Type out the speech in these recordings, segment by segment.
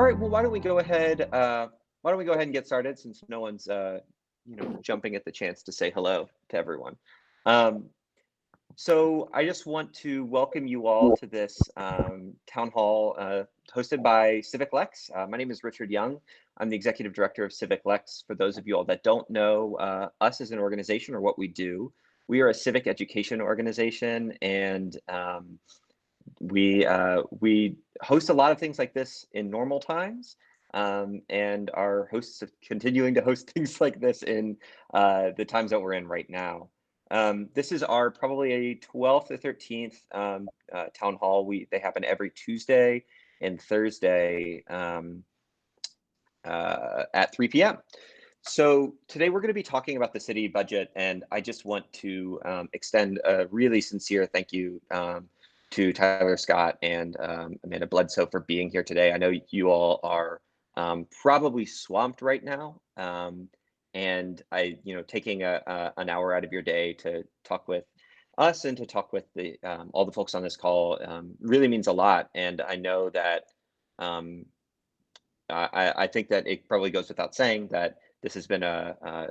All right, well, why don't we go ahead? And get started since no one's jumping at the chance to say hello to everyone. So I just want to welcome you all to this town hall hosted by Civic Lex. My name is Richard Young. I'm the executive director of Civic Lex. For those of you all that don't know us as an organization or what we do, we are a civic education organization, and we host a lot of things like this in normal times, and our hosts of continuing to host things like this in the times that we're in right now. This is our probably a 12th or 13th town hall. They happen every Tuesday and Thursday at 3 p.m. So today we're going to be talking about the city budget, and I just want to extend a really sincere thank you to Tyler Scott and Amanda Bledsoe for being here today. I know you all are probably swamped right now, and taking an hour out of your day to talk with us and to talk with all the folks on this call really means a lot. And I know that I think that it probably goes without saying that this has been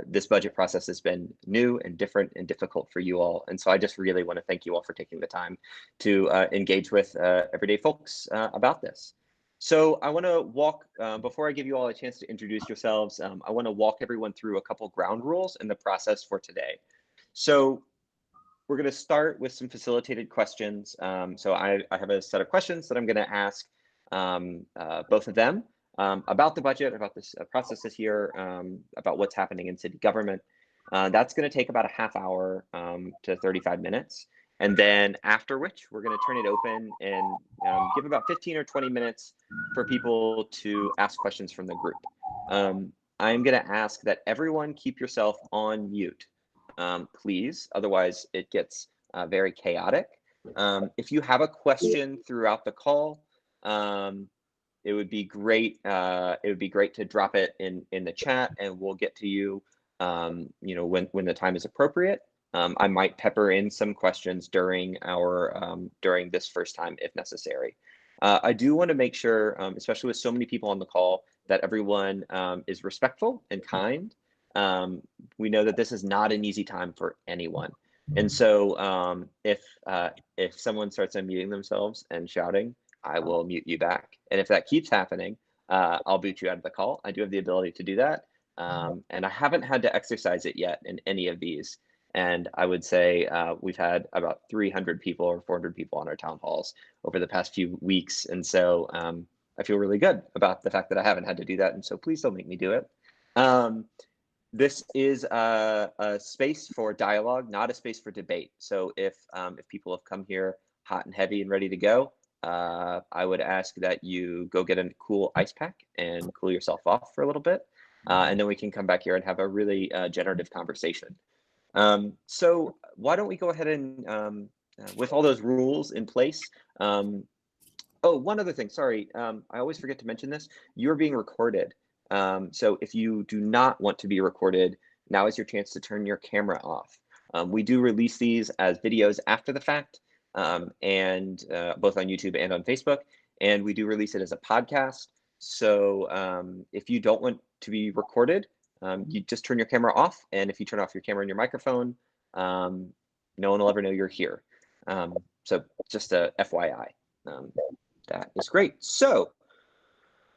this budget process has been new and different and difficult for you all. And so I just really want to thank you all for taking the time to engage with everyday folks about this. So I want to walk, before I give you all a chance to introduce yourselves, I want to walk everyone through a couple ground rules in the process for today. So we're going to start with some facilitated questions. So I have a set of questions that I'm going to ask both of them. About the budget, about this process this year, about what's happening in city government. That's going to take about a half hour to 35 minutes. And then after which we're going to turn it open and give about 15 or 20 minutes for people to ask questions from the group. I'm going to ask that everyone keep yourself on mute, please. Otherwise, it gets very chaotic. If you have a question throughout the call, it would be great. It would be great to drop it in the chat, and we'll get to you, when the time is appropriate. I might pepper in some questions during this first time if necessary. I do want to make sure, especially with so many people on the call, that everyone is respectful and kind. We know that this is not an easy time for anyone, and so if someone starts unmuting themselves and shouting, I will mute you back. And if that keeps happening, I'll boot you out of the call. I do have the ability to do that. And I haven't had to exercise it yet in any of these. And I would say we've had about 300 people or 400 people on our town halls over the past few weeks. And so I feel really good about the fact that I haven't had to do that. And so please don't make me do it. This is a space for dialogue, not a space for debate. So if people have come here hot and heavy and ready to go, I would ask that you go get a cool ice pack and cool yourself off for a little bit. And then we can come back here and have a really generative conversation. So why don't we go ahead and, with all those rules in place. Oh, one other thing, sorry. I always forget to mention this. You're being recorded. So if you do not want to be recorded, now is your chance to turn your camera off. We do release these as videos after the fact. And both on YouTube and on Facebook, and we do release it as a podcast. So if you don't want to be recorded, you just turn your camera off, and if you turn off your camera and your microphone, no one will ever know you're here. So just a FYI, that is great. So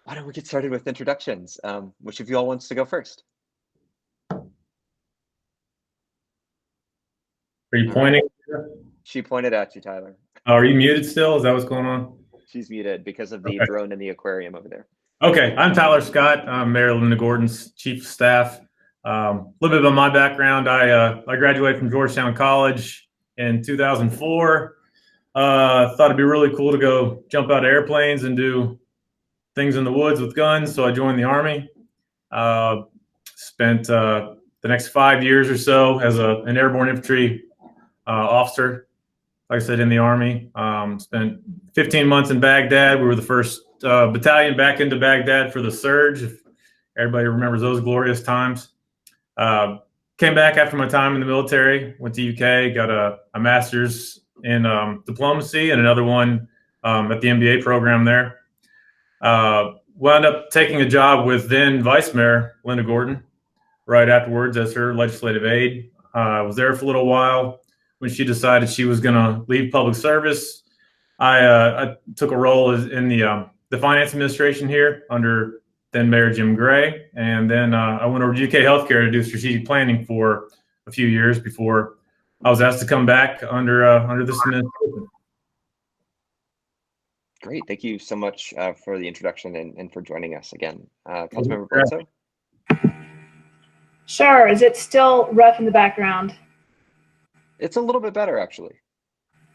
why don't we get started with introductions? Which of you all wants to go first? Are you pointing? She pointed at you, Tyler. Oh, are you muted still? Is that what's going on? She's muted because of the drone in the aquarium over there. Okay, I'm Tyler Scott. I'm Mayor Linda Gorton's chief of staff. A little bit about my background. I graduated from Georgetown College in 2004. Thought it'd be really cool to go jump out of airplanes and do things in the woods with guns, so I joined the Army. Spent the next 5 years or so as an airborne infantry officer, like I said, in the Army. Spent 15 months in Baghdad. We were the first battalion back into Baghdad for the surge, if everybody remembers those glorious times. Came back after my time in the military, went to UK, got a master's in diplomacy and another one at the MBA program there. wound up taking a job with then Vice Mayor Linda Gorton right afterwards as her legislative aide. I was there for a little while. When she decided she was going to leave public service, I took a role in the finance administration here under then Mayor Jim Gray, and then I went over to UK Healthcare to do strategic planning for a few years before I was asked to come back under this administration. Great. Thank you so much for the introduction and for joining us again. Councilmember Bledsoe? Sure. Is it still rough in the background? It's a little bit better, actually.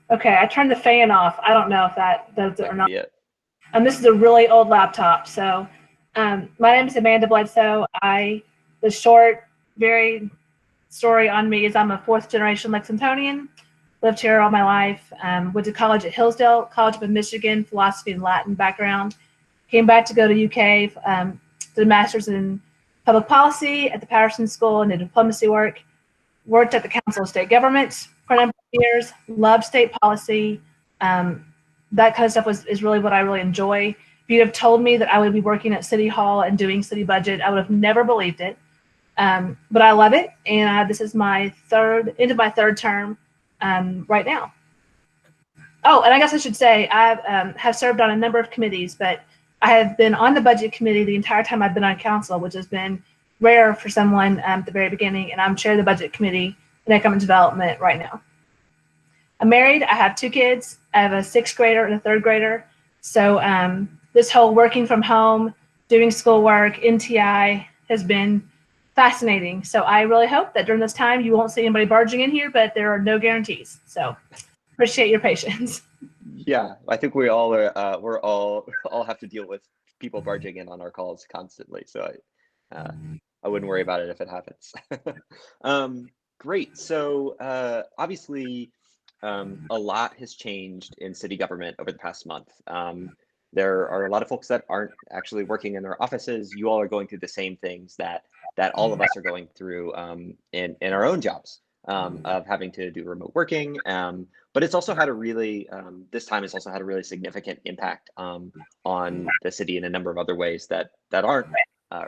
Okay. I turned the fan off. I don't know if that does it or not. And this is a really old laptop. So my name is Amanda Bledsoe. The short, very story on me is I'm a fourth generation Lexingtonian. Lived here all my life. Went to college at Hillsdale College of Michigan, philosophy and Latin background. Came back to go to UK, did a master's in public policy at the Patterson School and did diplomacy work. Worked at the Council of State Governments for a number of years. Loved state policy. That kind of stuff is really what I really enjoy. If you have told me that I would be working at City Hall and doing city budget, I would have never believed it. But I love it, and this is my end of my third term right now. Oh, and I guess I should say I have served on a number of committees, but I have been on the budget committee the entire time I've been on council, which has been rare for someone at the very beginning, and I'm chair of the budget committee in economic development right now. I'm married. I have 2 kids. I have a 6th grader and a 3rd grader. So this whole working from home, doing schoolwork, NTI has been fascinating. So I really hope that during this time you won't see anybody barging in here, but there are no guarantees. So appreciate your patience. Yeah, I think we all are. We're all have to deal with people barging in on our calls constantly. So I wouldn't worry about it if it happens. Great. So obviously, a lot has changed in city government over the past month. There are a lot of folks that aren't actually working in their offices. You all are going through the same things that all of us are going through in our own jobs of having to do remote working. But it's also had a really, this time has also had a really significant impact on the city in a number of other ways that aren't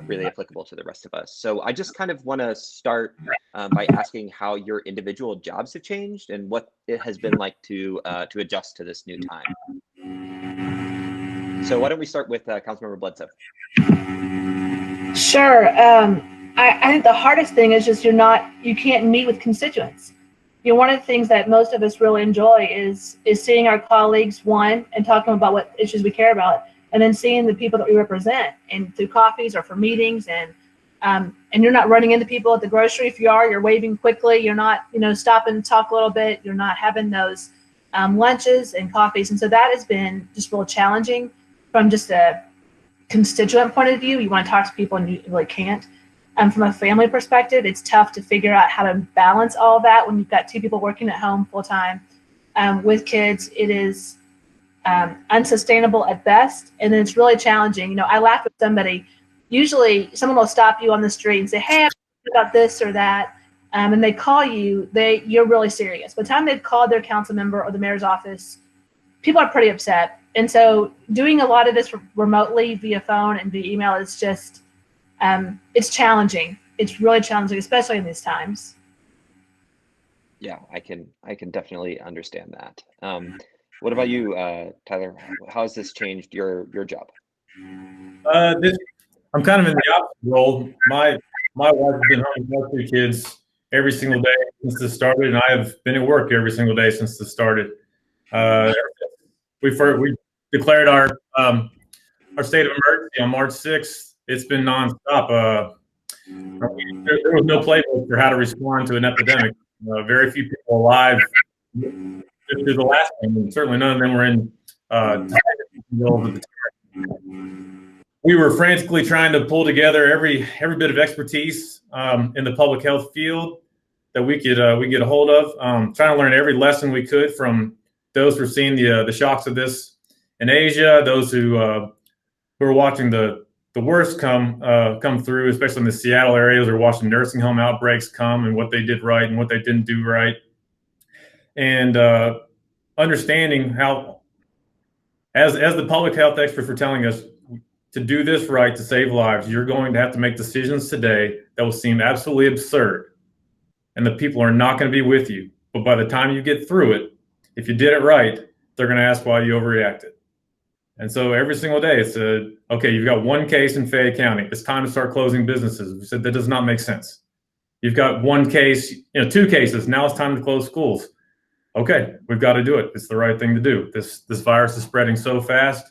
really applicable to the rest of us. So I just kind of want to start by asking how your individual jobs have changed and what it has been like to adjust to this new time. So why don't we start with Councilmember Bledsoe? Sure. I think the hardest thing is just you can't meet with constituents. You know, one of the things that most of us really enjoy is seeing our colleagues, one, and talking about what issues we care about, and then seeing the people that we represent and through coffees or for meetings, and you're not running into people at the grocery. If you are, you're waving quickly. You're not, stopping to talk a little bit. You're not having those lunches and coffees. And so that has been just real challenging from just a constituent point of view. You want to talk to people and you really can't. From a family perspective, it's tough to figure out how to balance all of that when you've got 2 people working at home full time with kids. It is unsustainable at best, and then it's really challenging. I laugh with somebody. Usually someone will stop you on the street and say, hey, I'm about this or that, and they call you. You're really serious. By the time they've called their council member or the mayor's office, people are pretty upset. And so doing a lot of this remotely via phone and via email is just, it's challenging. It's really challenging, especially in these times. Yeah, I can definitely understand that. What about you, Tyler? How has this changed your job? I'm kind of in the opposite role. My wife has been home with my 2 kids every single day since this started, and I have been at work every single day since this started. We declared our state of emergency on March 6th. It's been nonstop. There was no playbook for how to respond to an epidemic. Very few people alive through the last one, and certainly none of them were in we were frantically trying to pull together every bit of expertise in the public health field that we get a hold of, trying to learn every lesson we could from those who are seeing the shocks of this in Asia, those who are watching the worst come through, especially in the Seattle areas, or watching nursing home outbreaks come and what they did right and what they didn't do right, and understanding how, as the public health experts were telling us, to do this right, to save lives, you're going to have to make decisions today that will seem absolutely absurd. And the people are not going to be with you. But by the time you get through it, if you did it right, they're going to ask why you overreacted. And so every single day it's okay, you've got one case in Fayette County. It's time to start closing businesses. We said that does not make sense. You've got one case, two cases. Now it's time to close schools. Okay, we've got to do it. It's the right thing to do. This virus is spreading so fast.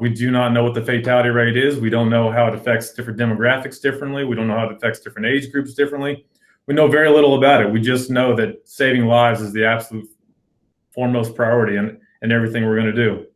We do not know what the fatality rate is. We don't know how it affects different demographics differently. We don't know how it affects different age groups differently. We know very little about it. We just know that saving lives is the absolute foremost priority in everything we're going to do.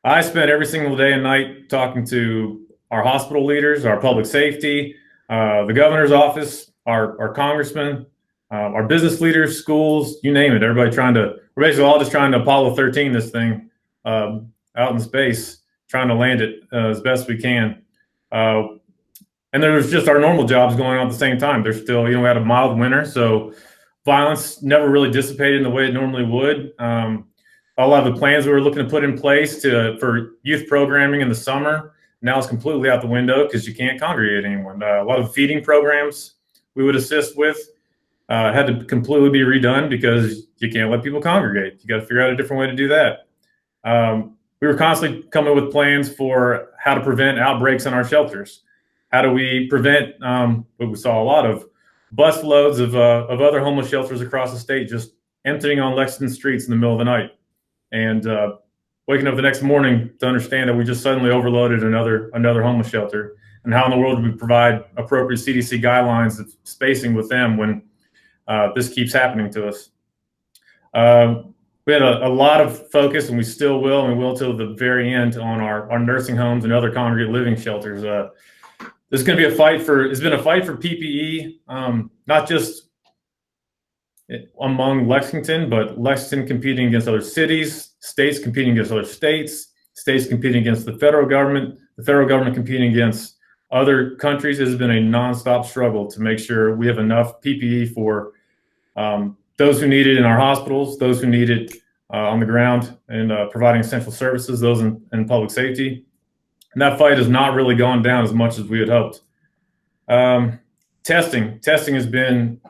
I spent every single day and night talking to our hospital leaders, our public safety, the governor's office, our congressmen, our business leaders, schools, you name it. We're basically all just trying to Apollo 13 this thing out in space, trying to land it as best we can. And there's just our normal jobs going on at the same time. There's still, we had a mild winter, so violence never really dissipated in the way it normally would. A lot of the plans we were looking to put in place for youth programming in the summer now is completely out the window because you can't congregate anyone. A lot of feeding programs we would assist with had to completely be redone because you can't let people congregate. You got to figure out a different way to do that. We were constantly coming with plans for how to prevent outbreaks in our shelters. How do we prevent what we saw a lot of bus loads of other homeless shelters across the state just emptying on Lexington streets in the middle of the night, and waking up the next morning to understand that we just suddenly overloaded another homeless shelter. And how in the world do we provide appropriate CDC guidelines of spacing with them when this keeps happening to us? We had a lot of focus, and we still will, and we will till the very end, on our nursing homes and other congregate living shelters. There's going to be it's been a fight for PPE, not just among Lexington, but Lexington competing against other cities, states competing against other states competing against the federal government competing against other countries. It has been a nonstop struggle to make sure we have enough PPE for those who need it in our hospitals, those who need it on the ground and providing essential services, those in public safety. And that fight has not really gone down as much as we had hoped. Testing has been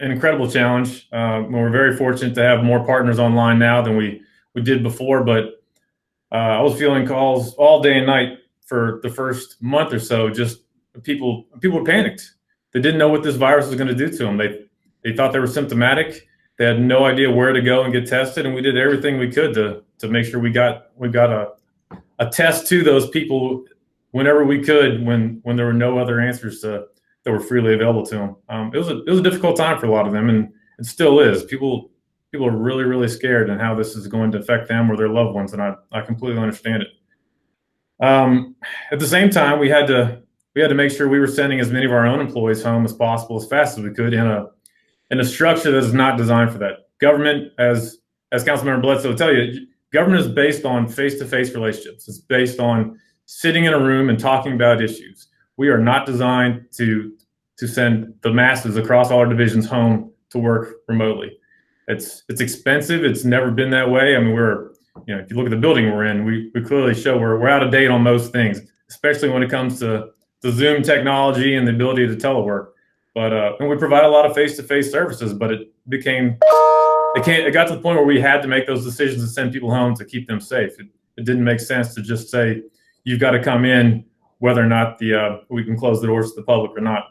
an incredible challenge. We're very fortunate to have more partners online now than we did before, but I was fielding calls all day and night for the first month or so. Just people were panicked. They didn't know what this virus was going to do to them. They thought they were symptomatic. They had no idea where to go and get tested, and we did everything we could to make sure we got a test to those people whenever we could, when there were no other answers that were freely available to them. It was a difficult time for a lot of them, and it still is. People are really, really scared and how this is going to affect them or their loved ones, and I completely understand it. At the same time, we had to make sure we were sending as many of our own employees home as possible, as fast as we could, in a structure that is not designed for that. Government, as Council Member Bledsoe will tell you, government is based on face-to-face relationships. It's based on sitting in a room and talking about issues. We are not designed to send the masses across all our divisions home to work remotely. It's expensive. It's never been that way. I mean, if you look at the building we're in, we clearly show we're out of date on most things, especially when it comes to Zoom technology and the ability to telework. But and we provide a lot of face-to-face services, but it got to the point where we had to make those decisions and send people home to keep them safe. It didn't make sense to just say, you've got to come in, whether or not we can close the doors to the public or not.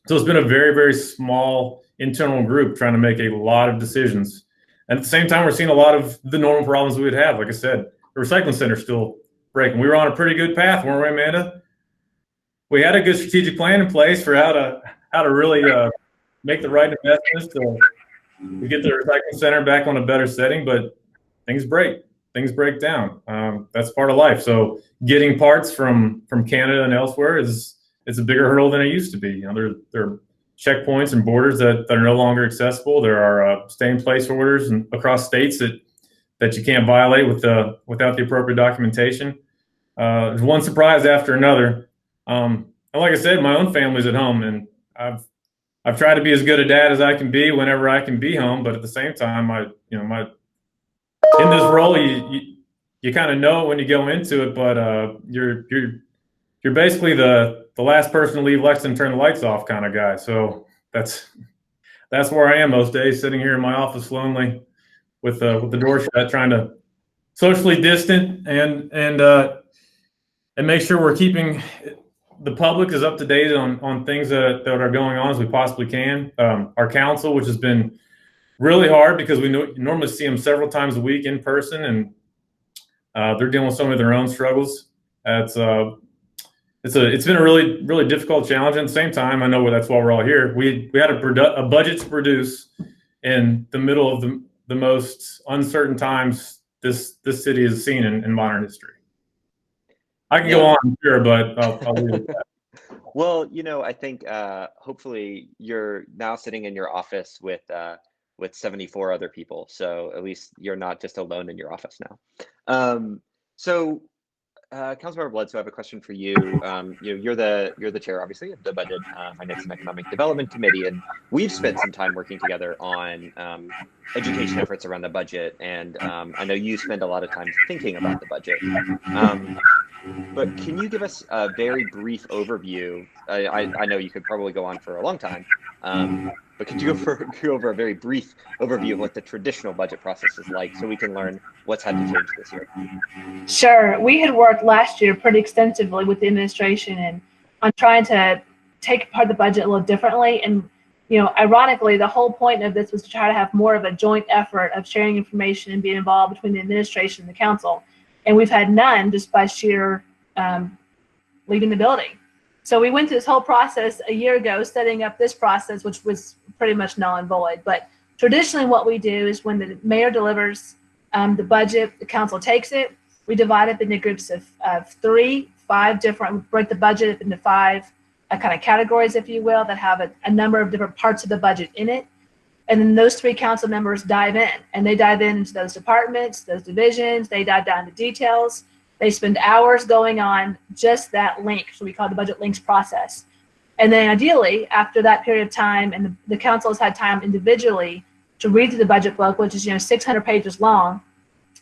So it's been a very, very small internal group trying to make a lot of decisions. And at the same time, we're seeing a lot of the normal problems we would have. Like I said, the recycling center is still breaking. We were on a pretty good path, weren't we, Amanda? We had a good strategic plan in place for how to really make the right investments to get the recycling center back on a better setting, but things break down. That's part of life. So getting parts from Canada and elsewhere it's a bigger hurdle than it used to be. There are checkpoints and borders that are no longer accessible. There are stay-in-place orders across states that you can't violate without the appropriate documentation. There's one surprise after another. And like I said, my own family's at home, and I've tried to be as good a dad as I can be whenever I can be home. But at the same time, in this role, you kind of know when you go into it, but you're basically the last person to leave Lexington, turn the lights off kind of guy. So that's where I am most days, sitting here in my office lonely with the door shut, trying to socially distant and make sure we're keeping the public is up to date on things that are going on as we possibly can. Our council, which has been really hard because we normally see them several times a week in person, and they're dealing with some of their own struggles. It's been a really difficult challenge. At the same time, I know that's why we're all here. We had a budget to produce in the middle of the most uncertain times this city has seen in modern history. I can go on here, but I'll leave it at that. Well, I think hopefully you're now sitting in your office with 74 other people, so at least you're not just alone in your office now. Councilmember Bledsoe, I have a question for you. You're the chair, obviously, of the Budget, Finance, and Economic Development Committee, and we've spent some time working together on education efforts around the budget. And I know you spend a lot of time thinking about the budget. But can you give us a very brief overview? I know you could probably go on for a long time, but could you go over a very brief overview of what the traditional budget process is like, so we can learn what's had to change this year? Sure. We had worked last year pretty extensively with the administration and on trying to take apart the budget a little differently. And, ironically, the whole point of this was to try to have more of a joint effort of sharing information and being involved between the administration and the council. And we've had none just by sheer leaving the building. So we went through this whole process a year ago, setting up this process, which was pretty much null and void. But traditionally what we do is when the mayor delivers the budget, the council takes it, we divide it into groups of 5 different, break the budget up into 5 kind of categories, if you will, that have a number of different parts of the budget in it. And then those 3 council members dive in, and they dive into those departments, those divisions, they dive down to details. They spend hours going on just that link, so we call it the budget links process. And then ideally, after that period of time, and the council has had time individually to read through the budget book, which is 600 pages long,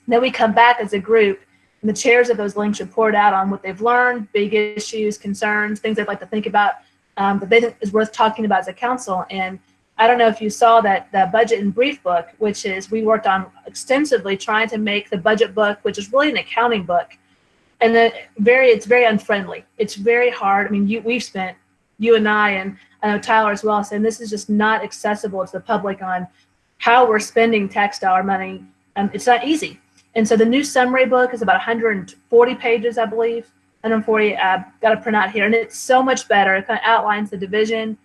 then we come back as a group, and the chairs of those links report out on what they've learned, big issues, concerns, things they'd like to think about that they think is worth talking about as a council. And I don't know if you saw that the budget and brief book, which is we worked on extensively trying to make the budget book, which is really an accounting book, and then it's very unfriendly. It's very hard. I mean, you and I, and I know Tyler as well, saying this is just not accessible to the public on how we're spending tax dollar money. It's not easy. And so the new summary book is about 140 pages, I believe, 140. Got to print out here, and it's so much better. It kind of outlines the division,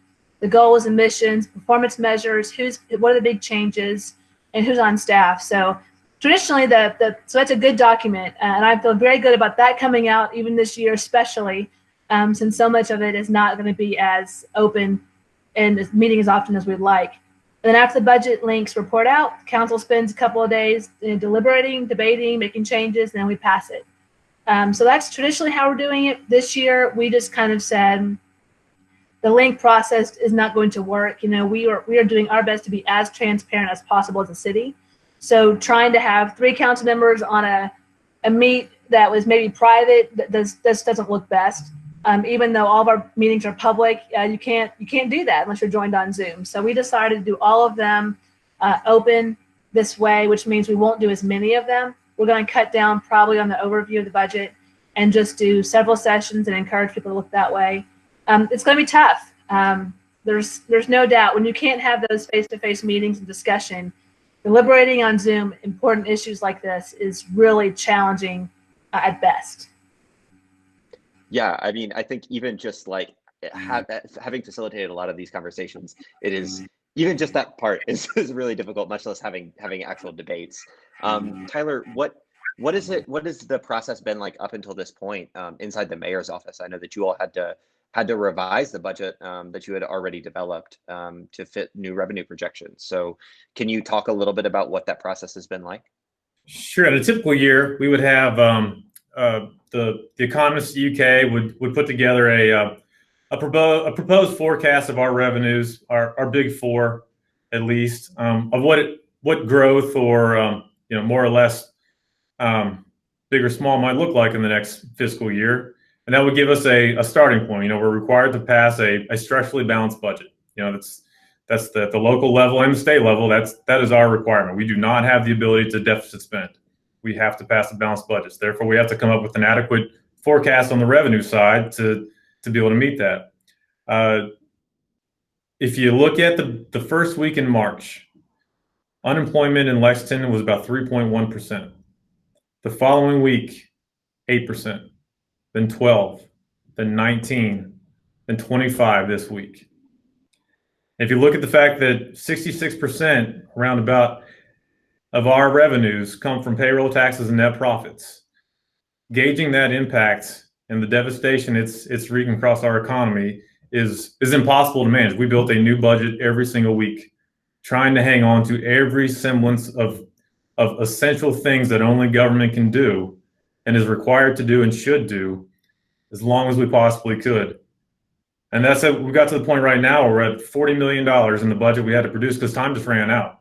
the goals and missions, performance measures, what are the big changes, and who's on staff. So traditionally, so that's a good document, and I feel very good about that coming out even this year, especially since so much of it is not going to be as open and meeting as often as we'd like. And then after the budget links report out, council spends a couple of days deliberating, debating, making changes, and then we pass it. So that's traditionally how we're doing it. This year, we just kind of said the link process is not going to work. We are doing our best to be as transparent as possible as a city. So trying to have 3 council members on a meet that was maybe private, this doesn't look best. Even though all of our meetings are public, you can't do that unless you're joined on Zoom. So we decided to do all of them open this way, which means we won't do as many of them. We're going to cut down probably on the overview of the budget and just do several sessions and encourage people to look that way. It's going to be tough. There's no doubt when you can't have those face-to-face meetings and discussion, deliberating on Zoom important issues like this is really challenging at best. Yeah, I mean, I think even just like having facilitated a lot of these conversations, it is even just that part is really difficult, much less having actual debates. Tyler, what is the process been like up until this point inside the mayor's office? I know that you all had to revise the budget that you had already developed to fit new revenue projections. So can you talk a little bit about what that process has been like? Sure. In a typical year, we would have the economists at UK would put together a proposed forecast of our revenues, our big 4 at least, of what growth or more or less big or small, might look like in the next fiscal year. And that would give us a starting point. We're required to pass a structurally balanced budget. That's the local level and the state level. That is our requirement. We do not have the ability to deficit spend. We have to pass a balanced budget. Therefore, we have to come up with an adequate forecast on the revenue side to be able to meet that. If you look at the first week in March, unemployment in Lexington was about 3.1%. The following week, 8%, then 12, then 19, then 25 this week. If you look at the fact that 66% roundabout of our revenues come from payroll taxes and net profits, gauging that impact and the devastation it's wreaking across our economy is impossible to manage. We built a new budget every single week, trying to hang on to every semblance of essential things that only government can do and is required to do and should do as long as we possibly could. And that's it. We got to the point right now where we're at $40 million in the budget we had to produce because time just ran out.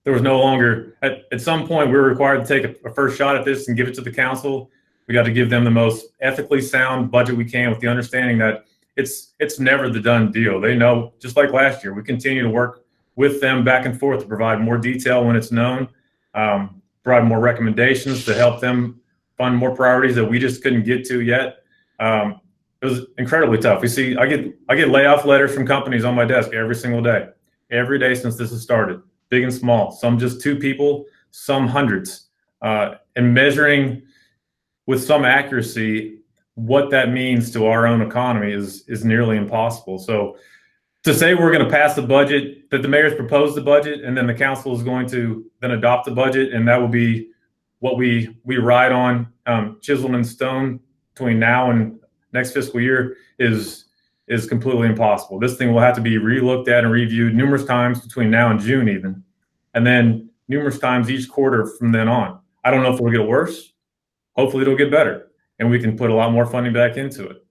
There was no longer, at some point, we were required to take a first shot at this and give it to the council. We got to give them the most ethically sound budget we can, with the understanding that it's never the done deal. They know, just like last year, we continue to work with them back and forth to provide more detail when it's known, provide more recommendations to help them fund more priorities that we just couldn't get to yet. It was incredibly tough. I get layoff letters from companies on my desk every single every day since this has started, big and small, some just 2 people, some hundreds, and measuring with some accuracy what that means to our own economy is nearly impossible. So to say we're going to pass the budget, that the mayor's proposed the budget, and then the council is going to then adopt the budget, and that will be what we ride on, chiseled in stone between now and next fiscal year, is completely impossible. This thing will have to be relooked at and reviewed numerous times between now and June even, and then numerous times each quarter from then on. I don't know if it'll get worse. Hopefully it'll get better, and we can put a lot more funding back into it.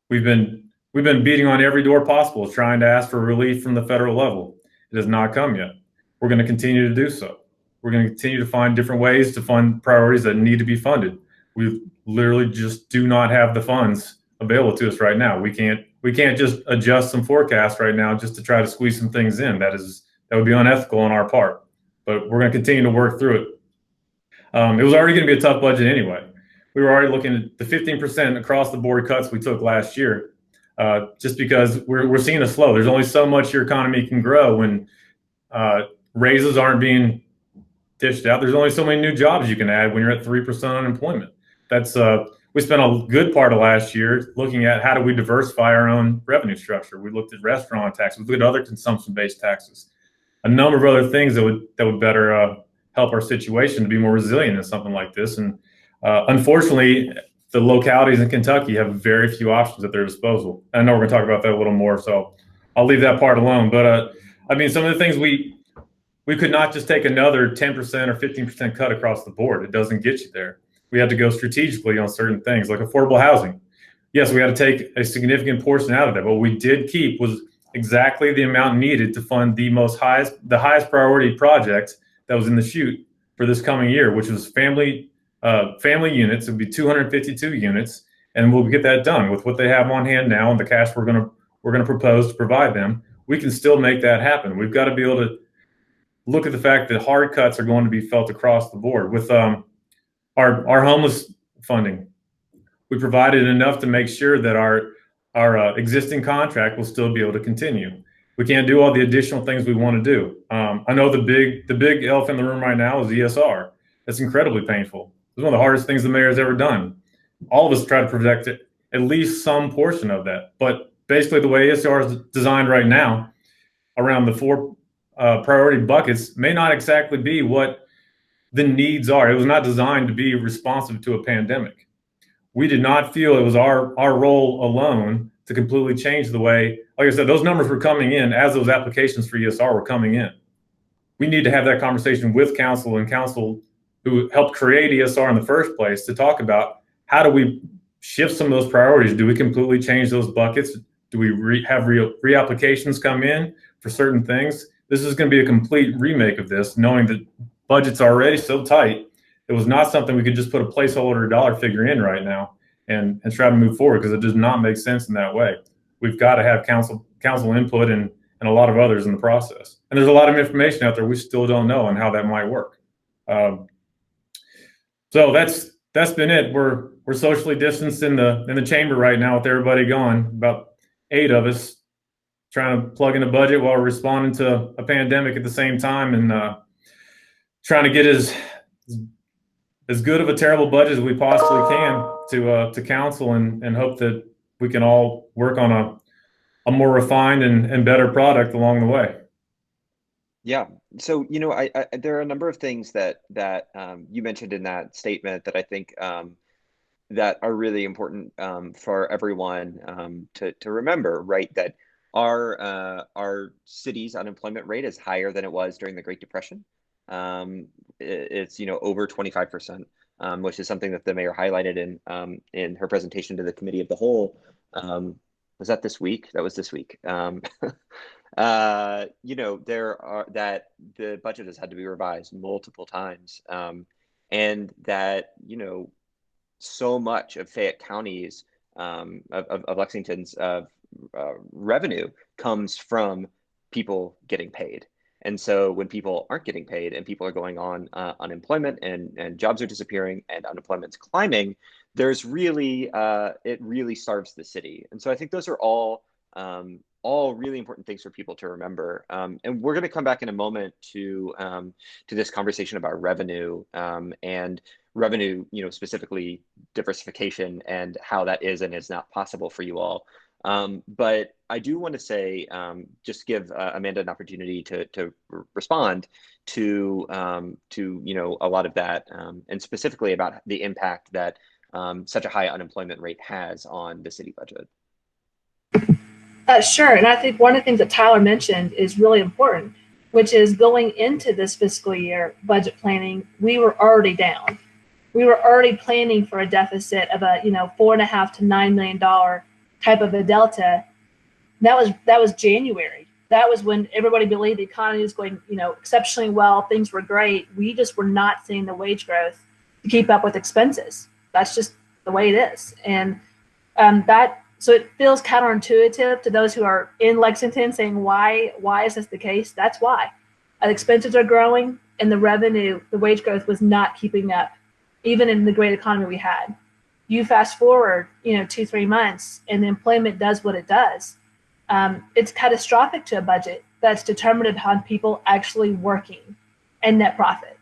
We've been beating on every door possible, trying to ask for relief from the federal level. It has not come yet. We're going to continue to do so. We're going to continue to find different ways to fund priorities that need to be funded. We literally just do not have the funds available to us right now. We can't just adjust some forecasts right now just to try to squeeze some things in. That would be unethical on our part. But we're going to continue to work through it. It was already going to be a tough budget anyway. We were already looking at the 15% across the board cuts we took last year, just because we're seeing a slow. There's only so much your economy can grow when raises aren't being dished out. There's only so many new jobs you can add when you're at 3% unemployment. We spent a good part of last year looking at how do we diversify our own revenue structure. We looked at restaurant tax, we looked at other consumption-based taxes, a number of other things that would better help our situation to be more resilient in something like this. And unfortunately, the localities in Kentucky have very few options at their disposal. I know we're going to talk about that a little more, so I'll leave that part alone. But I mean, some of the things we could not just take another 10% or 15% cut across the board. It doesn't get you there. We had to go strategically on certain things like affordable housing. Yes, we had to take a significant portion out of that. But what we did keep was exactly the amount needed to fund the highest priority project that was in the chute for this coming year, which was family units. It would be 252 units, and we'll get that done with what they have on hand now and the cash we're gonna propose to provide them. We can still make that happen. We've got to be able to look at the fact that hard cuts are going to be felt across the board. With our homeless funding, we provided enough to make sure that our existing contract will still be able to continue. We can't do all the additional things we want to do. I know the big elephant in the room right now is ESR. It's incredibly painful. It's one of the hardest things the mayor has ever done. All of us try to protect it, at least some portion of that. But basically, the way ESR is designed right now, around the 4 priority buckets, may not exactly be what the needs are. It was not designed to be responsive to a pandemic. We did not feel it was our role alone to completely change the way, like I said, those numbers were coming in as those applications for ESR were coming in. We need to have that conversation with council and council who helped create ESR in the first place to talk about how do we shift some of those priorities? Do we completely change those buckets? Do we have reapplications come in for certain things? This is going to be a complete remake of this, knowing that budget's already so tight it was not something we could just put a placeholder dollar figure in right now and try to move forward, because it does not make sense in that way. We've got to have council input and a lot of others in the process. And there's a lot of information out there we still don't know on how that might work. So that's been it. We're socially distanced in the chamber right now with everybody gone, about 8 of us, trying to plug in a budget while we're responding to a pandemic at the same time, and trying to get as good of a terrible budget as we possibly can to council, and hope that we can all work on a more refined and better product along the way. Yeah. So, you know, I there are a number of things that you mentioned in that statement that I think that are really important for everyone to remember, right? That our city's unemployment rate is higher than it was during the Great Depression. It's, you know, over 25%, which is something that the mayor highlighted in her presentation to the committee of the whole. Was that this week? That was this week. You know, that the budget has had to be revised multiple times, and that, you know, so much of Fayette County's of Lexington's revenue comes from people getting paid. And so when people aren't getting paid and people are going on unemployment, and jobs are disappearing and unemployment's climbing, there's really it really starves the city. And so I think those are all really important things for people to remember. And we're going to come back in a moment to this conversation about revenue, and revenue, you know, specifically diversification and how that is and is not possible for you all. But I do want to say, just give Amanda an opportunity to respond to you know, a lot of that, and specifically about the impact that such a high unemployment rate has on the city budget. Sure. And I think one of the things that Tyler mentioned is really important, which is going into this fiscal year budget planning, we were already down. We were already planning for a deficit of a, you know, $4.5 to $9 million type of a delta. That was January. That was when everybody believed the economy was going, you know, exceptionally well. Things were great. We just were not seeing the wage growth to keep up with expenses. That's just the way it is. And so it feels counterintuitive to those who are in Lexington saying, why is this the case? That's why. Expenses are growing and the revenue, the wage growth was not keeping up, even in the great economy we had. You fast forward, you know, 2-3 months and the employment does what it does. It's catastrophic to a budget that's determined upon people actually working and net profit.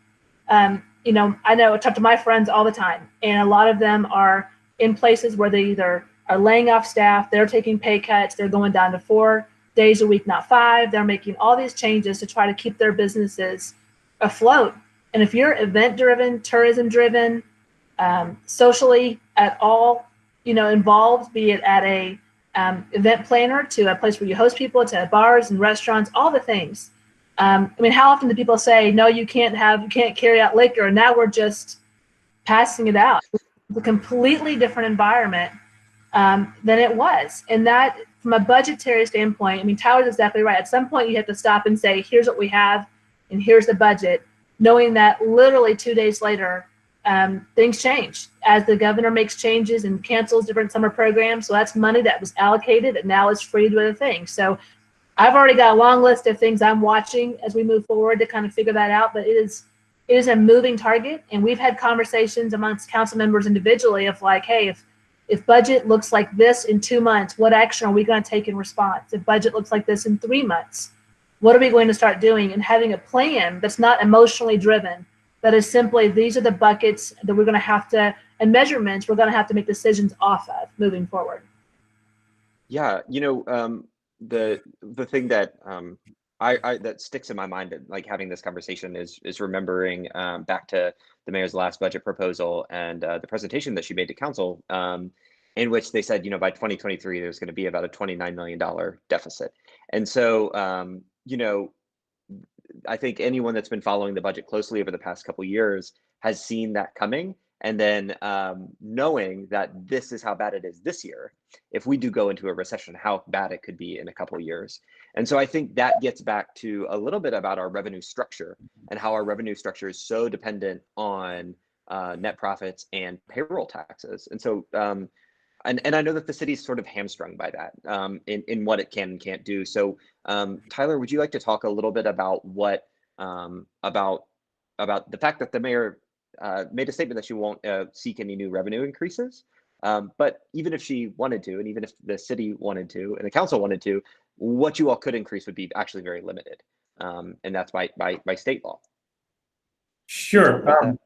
You know, I talk to my friends all the time, and a lot of them are in places where they either are laying off staff, they're taking pay cuts, they're going down to 4 days a week, not 5. They're making all these changes to try to keep their businesses afloat. And if you're event-driven, tourism-driven, socially at all, you know, involved, be it at a event planner to a place where you host people, to bars and restaurants, all the things. I mean, how often do people say, no, you can't carry out liquor, and now we're just passing it out? It's a completely different environment than it was. And that, from a budgetary standpoint, I mean, Tyler's exactly right. At some point, you have to stop and say, here's what we have, and here's the budget, knowing that literally 2 days later, things change as the governor makes changes and cancels different summer programs. So that's money that was allocated and now is free to do other things. So I've already got a long list of things I'm watching as we move forward to kind of figure that out. But it is a moving target. And we've had conversations amongst council members individually of like, hey, if budget looks like this in 2 months, what action are we going to take in response? If budget looks like this in 3 months, what are we going to start doing? And having a plan that's not emotionally driven, that is simply, these are the buckets that we're going to have to, and measurements we're going to have to make decisions off of moving forward. Yeah, you know, the thing that that sticks in my mind, like having this conversation, is remembering back to the mayor's last budget proposal and the presentation that she made to council, in which they said, you know, by 2023 there's going to be about a $29 million deficit. And so, you know, I think anyone that's been following the budget closely over the past couple of years has seen that coming. And then knowing that this is how bad it is this year, if we do go into a recession, how bad it could be in a couple of years. And so I think that gets back to a little bit about our revenue structure and how our revenue structure is so dependent on net profits, and payroll taxes. And so, and I know that the city's sort of hamstrung by that in what it can and can't do. So, Tyler, would you like to talk a little bit about what about the fact that the mayor made a statement that she won't seek any new revenue increases, but even if she wanted to, and even if the city wanted to, and the council wanted to, what you all could increase would be actually very limited, and that's by state law. Sure.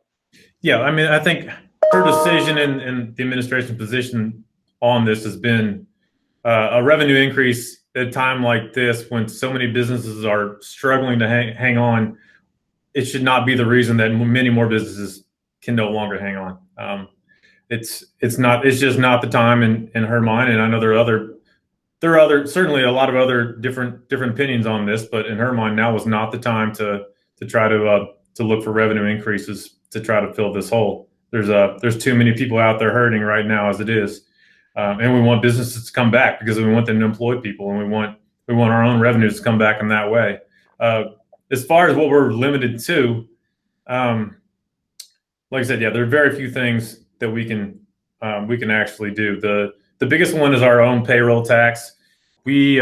Yeah, I mean, I think her decision and the administration position on this has been a revenue increase at a time like this when so many businesses are struggling to hang on. It should not be the reason that many more businesses can no longer hang on. It's just not the time in her mind. And I know there are certainly a lot of other different opinions on this, but in her mind, now was not the time to try to look for revenue increases to try to fill this hole. There's too many people out there hurting right now as it is, and we want businesses to come back because we want them to employ people, and we want our own revenues to come back in that way. As far as what we're limited to, like I said, yeah, there are very few things that we can actually do. The biggest one is our own payroll tax. We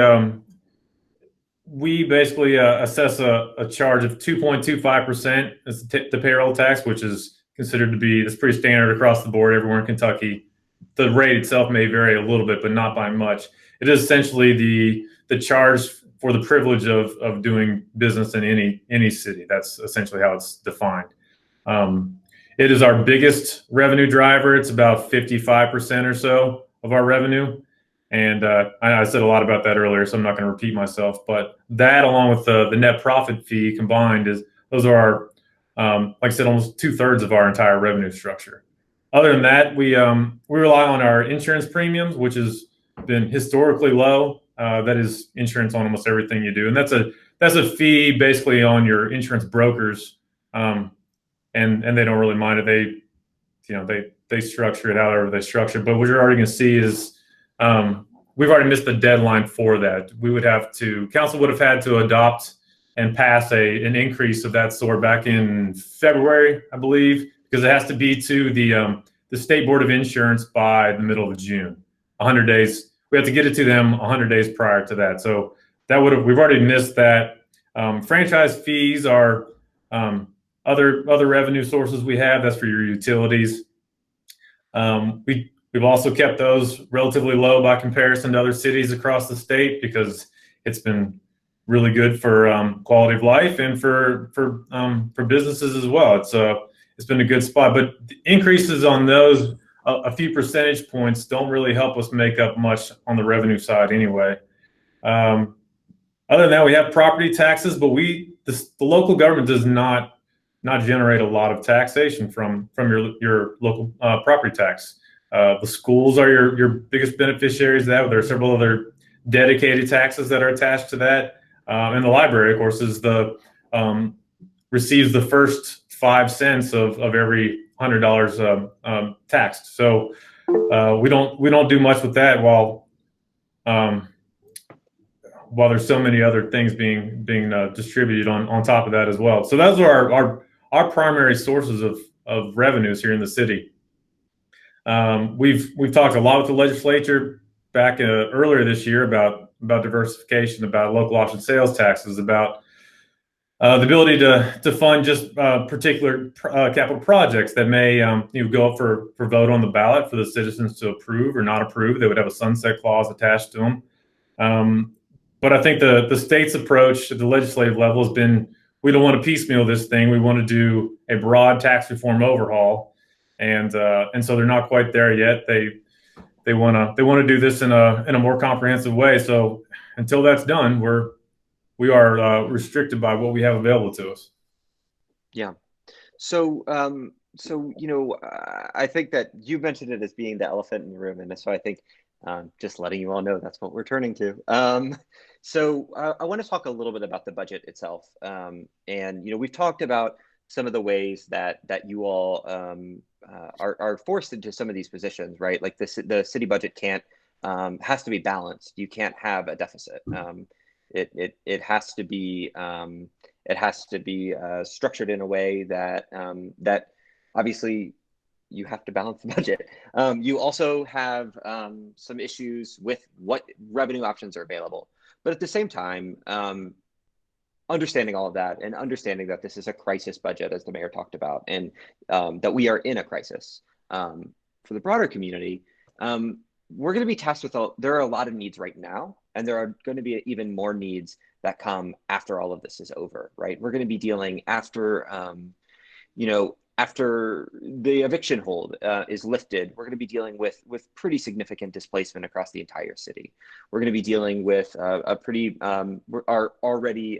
basically assess a charge of 2.25% as the payroll tax, which is considered to be, that's pretty standard across the board everywhere in Kentucky. The rate itself may vary a little bit, but not by much. It is essentially the charge for the privilege of doing business in any city. That's essentially how it's defined. It is our biggest revenue driver. It's about 55% or so of our revenue. And I said a lot about that earlier, so I'm not going to repeat myself. But that, along with the net profit fee combined, those are our, like I said, almost 2/3 of our entire revenue structure. Other than that, we rely on our insurance premiums, which has been historically low. That is insurance on almost everything you do, and that's a fee basically on your insurance brokers, and they don't really mind it. They structure it however they structure. But what you're already going to see is we've already missed the deadline for that. Council would have had to adopt and pass an increase of that sort back in February, I believe, because it has to be to the State Board of Insurance by the middle of June. 100 days. We have to get it to them 100 days prior to that. So we've already missed that. Franchise fees are other revenue sources we have. That's for your utilities. We've also kept those relatively low by comparison to other cities across the state because it's been really good for quality of life and for businesses as well. It's been a good spot, but the increases on those, a few percentage points, don't really help us make up much on the revenue side anyway. Other than that, we have property taxes, but the local government does not generate a lot of taxation from your local property tax. The schools are your biggest beneficiaries of that. There are several other dedicated taxes that are attached to that. And the library, of course, receives the first 5 cents of every $100 taxed. So we don't do much with that while there's so many other things being distributed on top of that as well. So those are our primary sources of revenues here in the city. We've talked a lot with the legislature back earlier this year about diversification, about local option sales taxes, about the ability to fund just particular capital projects that may go up for vote on the ballot for the citizens to approve or not approve. They would have a sunset clause attached to them. But I think the state's approach at the legislative level has been, we don't want to piecemeal this thing. We want to do a broad tax reform overhaul, and so they're not quite there yet. They want to do this in a more comprehensive way. So until that's done, we are restricted by what we have available to us. Yeah. So I think that you mentioned it as being the elephant in the room, and so I think just letting you all know that's what we're turning to. So I want to talk a little bit about the budget itself, and we've talked about some of the ways that you all are forced into some of these positions, right? Like the city budget has to be balanced. You can't have a deficit. It has to be structured in a way that that obviously you have to balance the budget. You also have some issues with what revenue options are available. But at the same time, understanding all of that and understanding that this is a crisis budget, as the mayor talked about, and that we are in a crisis for the broader community, we're going to be tasked with, there are a lot of needs right now, and there are going to be even more needs that come after all of this is over, right? We're going to be dealing after, after the eviction hold is lifted, we're going to be dealing with pretty significant displacement across the entire city. We're going to be dealing with a pretty, our already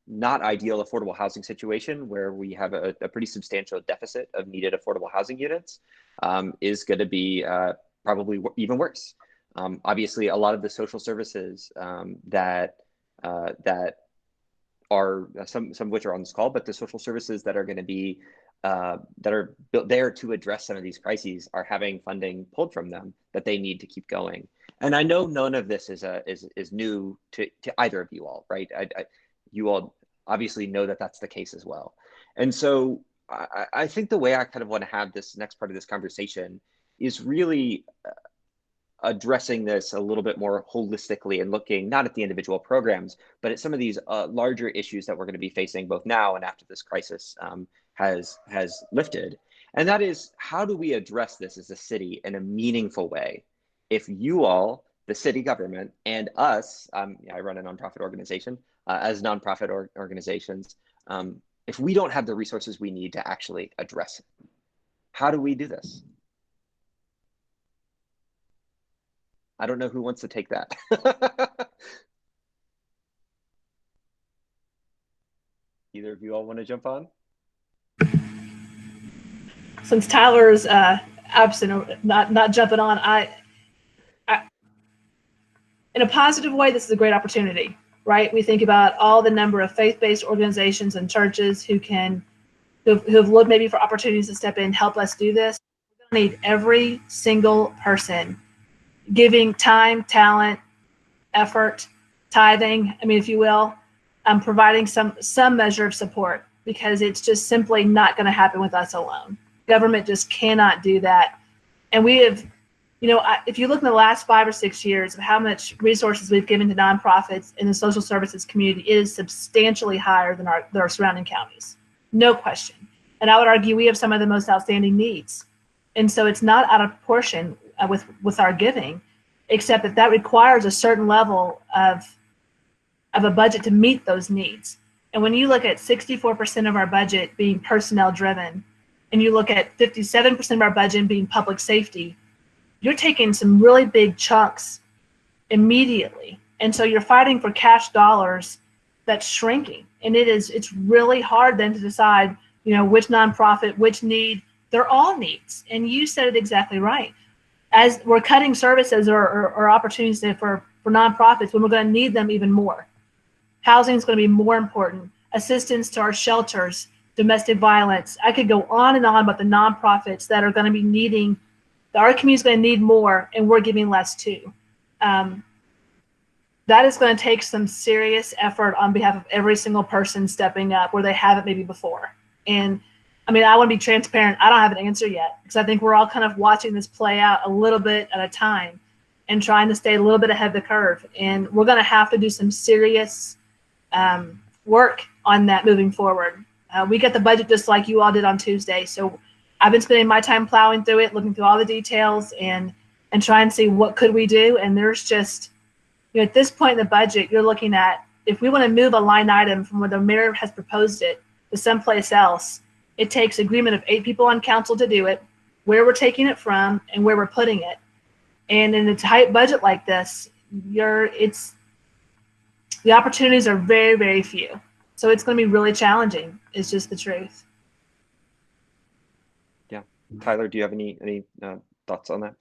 not ideal affordable housing situation where we have a pretty substantial deficit of needed affordable housing units is going to be probably even worse. Obviously, a lot of the social services that are some of which are on this call, but the social services that are going to be that are built there to address some of these crises are having funding pulled from them that they need to keep going. And I know none of this is new to either of you all, right? You all obviously know that that's the case as well. And so I think the way I kind of want to have this next part of this conversation is really addressing this a little bit more holistically and looking not at the individual programs, but at some of these larger issues that we're going to be facing both now and after this crisis has lifted. And that is, how do we address this as a city in a meaningful way? If you all, the city government, and us, I run a nonprofit organization, as nonprofit organizations, if we don't have the resources we need to actually address it, how do we do this? I don't know who wants to take that. Either of you all want to jump on? Since Tyler's absent, not jumping on, I in a positive way, this is a great opportunity, right? We think about all the number of faith-based organizations and churches who have looked maybe for opportunities to step in and help us do this. We're going to need every single person giving time, talent, effort, tithing, if you will, providing some measure of support, because it's just simply not going to happen with us alone. Government just cannot do that. And we have, if you look in the last 5 or 6 years of how much resources we've given to nonprofits in the social services community, it is substantially higher than our surrounding counties, no question. And I would argue we have some of the most outstanding needs. And so it's not out of proportion with our giving, except that requires a certain level of a budget to meet those needs. And when you look at 64% of our budget being personnel driven, and you look at 57% of our budget being public safety, you're taking some really big chunks immediately. And so you're fighting for cash dollars that's shrinking. And it's really hard then to decide, which nonprofit, which need. They're all needs. And you said it exactly right. As we're cutting services or opportunities for nonprofits, when we're going to need them even more. Housing is going to be more important. Assistance to our shelters, domestic violence. I could go on and on about the nonprofits that are going to be needing, that our community is going to need more, and we're giving less to. That is going to take some serious effort on behalf of every single person stepping up where they haven't maybe before. And I want to be transparent. I don't have an answer yet, because I think we're all kind of watching this play out a little bit at a time and trying to stay a little bit ahead of the curve. And we're going to have to do some serious work on that moving forward. We get the budget just like you all did on Tuesday. So I've been spending my time plowing through it, looking through all the details and trying to see what could we do. And there's just, at this point in the budget, you're looking at, if we want to move a line item from where the mayor has proposed it to someplace else, it takes agreement of 8 people on council to do it, where we're taking it from and where we're putting it. And in a tight budget like this, the opportunities are very, very few. So it's going to be really challenging. It's just the truth. Yeah. Tyler, do you have any thoughts on that?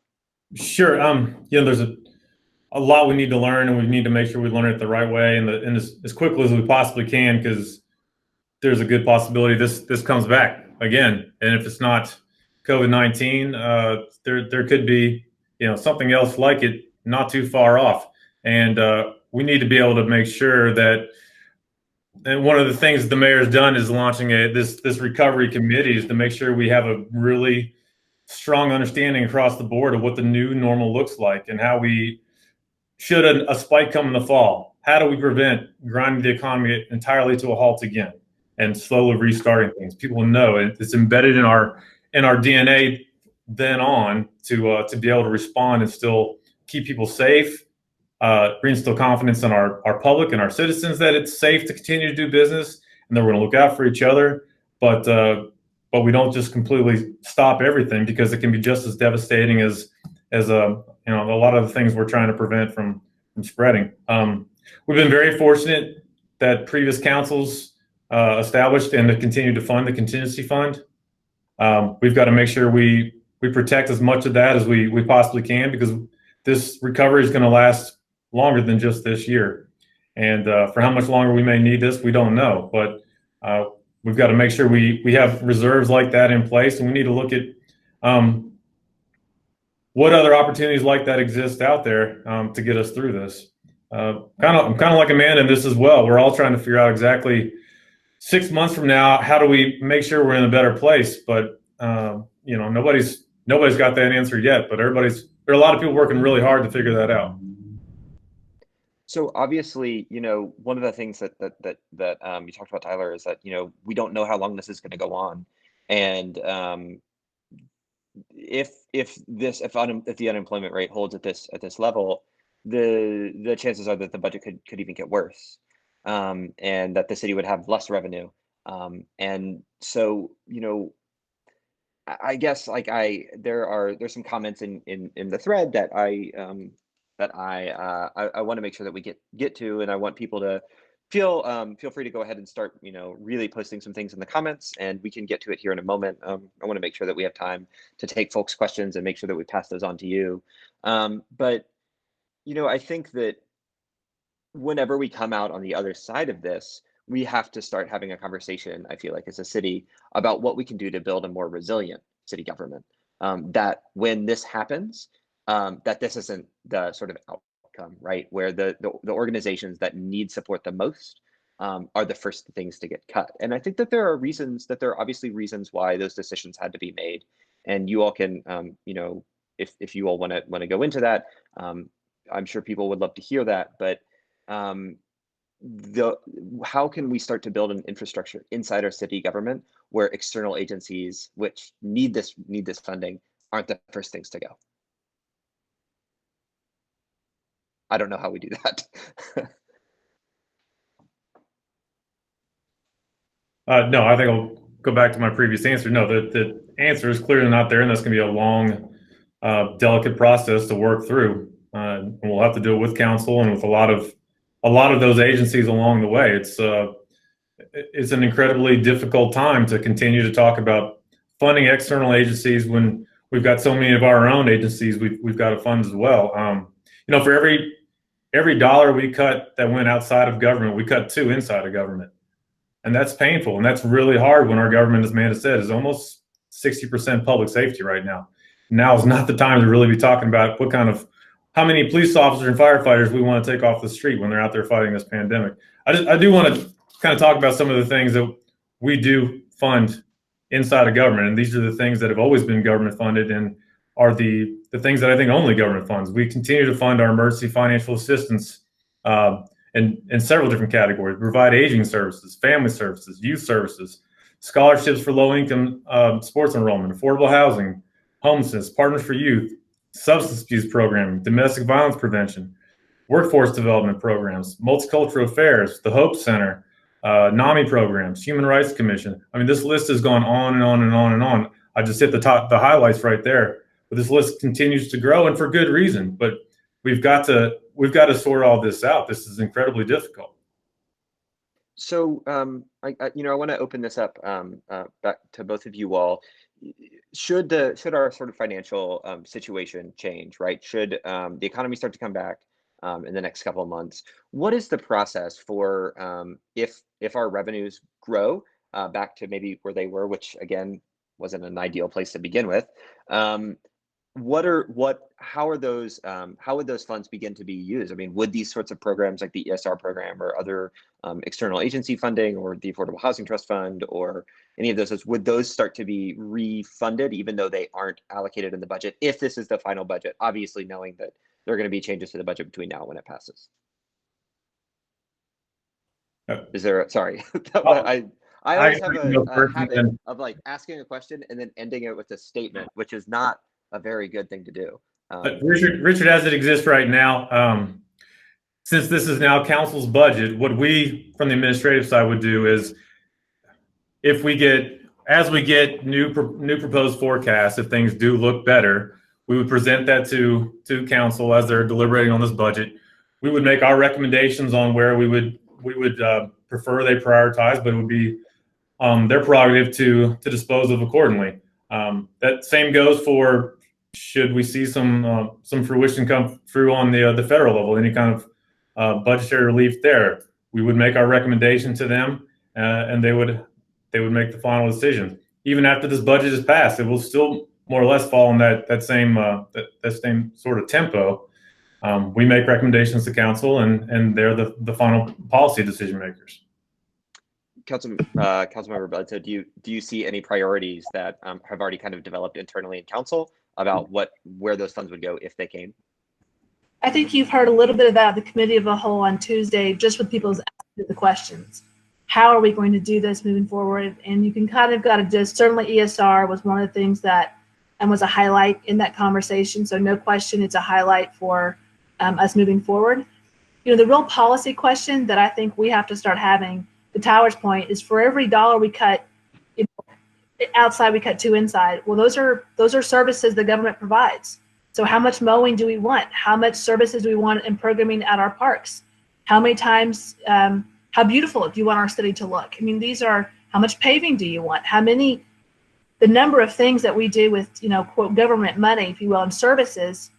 Sure. There's a lot we need to learn, and we need to make sure we learn it the right way and as quickly as we possibly can, because there's a good possibility this comes back again. And if it's not COVID-19, there could be something else like it not too far off. And we need to be able to make sure that And one of the things the mayor's done is launching this recovery committee is to make sure we have a really strong understanding across the board of what the new normal looks like and how we should a spike come in the fall. How do we prevent grinding the economy entirely to a halt again and slowly restarting things? People know it's embedded in our DNA then on to be able to respond and still keep people safe, reinstill confidence in our public and our citizens that it's safe to continue to do business and that we're going to look out for each other. But we don't just completely stop everything, because it can be just as devastating as a lot of the things we're trying to prevent from spreading. We've been very fortunate that previous councils established and to continue to fund the contingency fund. We've got to make sure we protect as much of that as we possibly can, because this recovery is going to last longer than just this year. And for how much longer we may need this, we don't know. But we've got to make sure we have reserves like that in place, and we need to look at what other opportunities like that exist out there to get us through this. I'm kind of like Amanda in this as well. We're all trying to figure out exactly 6 months from now, how do we make sure we're in a better place? But nobody's got that answer yet. But there are a lot of people working really hard to figure that out. So obviously, one of the things that you talked about, Tyler, is that we don't know how long this is going to go on, and if the unemployment rate holds at this level, the chances are that the budget could even get worse, and that the city would have less revenue, and so I guess there's some comments in the thread that I want to make sure that we get to, and I want people to feel free to go ahead and start really posting some things in the comments, and we can get to it here in a moment. I want to make sure that we have time to take folks' questions and make sure that we pass those on to you. But I think that whenever we come out on the other side of this, we have to start having a conversation, I feel like, as a city, about what we can do to build a more resilient city government. That when this happens, that this isn't the sort of outcome, right? Where the organizations that need support the most are the first things to get cut. And I think that there are obviously reasons why those decisions had to be made. And you all can, if you all want to go into that, I'm sure people would love to hear that. But how can we start to build an infrastructure inside our city government where external agencies which need this funding aren't the first things to go? I don't know how we do that. No, I think I'll go back to my previous answer. No, the answer is clearly not there, and that's going to be a long, delicate process to work through. And we'll have to do it with council and with a lot of those agencies along the way. It's an incredibly difficult time to continue to talk about funding external agencies when we've got so many of our own agencies we've got to fund as well. For every dollar we cut that went outside of government, we cut 2 inside of government. And that's painful. And that's really hard when our government, as Amanda said, is almost 60% public safety right now. Now is not the time to really be talking about how many police officers and firefighters we want to take off the street when they're out there fighting this pandemic. I do want to kind of talk about some of the things that we do fund inside of government. And these are the things that have always been government funded and are the things that I think only government funds. We continue to fund our emergency financial assistance in several different categories. We provide aging services, family services, youth services, scholarships for low-income sports enrollment, affordable housing, homelessness, Partners for Youth, substance abuse programming, domestic violence prevention, workforce development programs, multicultural affairs, the Hope Center, NAMI programs, Human Rights Commission. I mean, this list has gone on and on and on and on. I just hit the highlights right there. But this list continues to grow, and for good reason. But we've got to sort all this out. This is incredibly difficult. So I want to open this up back to both of you all. Should our sort of financial situation change, right? Should the economy start to come back in the next couple of months? What is the process for if our revenues grow back to maybe where they were, which again wasn't an ideal place to begin with? How would those funds begin to be used? I mean, would these sorts of programs like the ESR program or other external agency funding or the Affordable Housing Trust Fund or any of those, would those start to be refunded even though they aren't allocated in the budget if this is the final budget, obviously knowing that there are going to be changes to the budget between now and when it passes? Is there, sorry, I always have a habit of like asking a question and then ending it with a statement, which is not a very good thing to do. Richard, as it exists right now, since this is now council's budget, what we from the administrative side would do is, as we get new proposed forecasts, if things do look better, we would present that to council as they're deliberating on this budget. We would make our recommendations on where we would prefer they prioritize, but it would be their prerogative to dispose of accordingly. That same goes for should we see some fruition come through on the federal level, any kind of budgetary relief there. We would make our recommendation to them, and they would make the final decision. Even after this budget is passed, it will still more or less fall in that same sort of tempo. We make recommendations to council, and they're the final policy decision makers. Councilmember Bledsoe, do you see any priorities that have already kind of developed internally in council about where those funds would go if they came? I think you've heard a little bit about the committee of the whole on Tuesday, just with people's asking the questions. How are we going to do this moving forward? And you can kind of got to just, certainly ESR was one of the things that was a highlight in that conversation. So no question, it's a highlight for us moving forward. You know, the real policy question that I think we have to start having, to Tyler's point, is for every dollar we cut outside, we cut 2 inside. Well, those are services the government provides. So how much mowing do we want? How much services do we want in programming at our parks? How many times, how beautiful do you want our city to look? I mean, these are, how much paving do you want? The number of things that we do with, quote, government money, if you will, and services,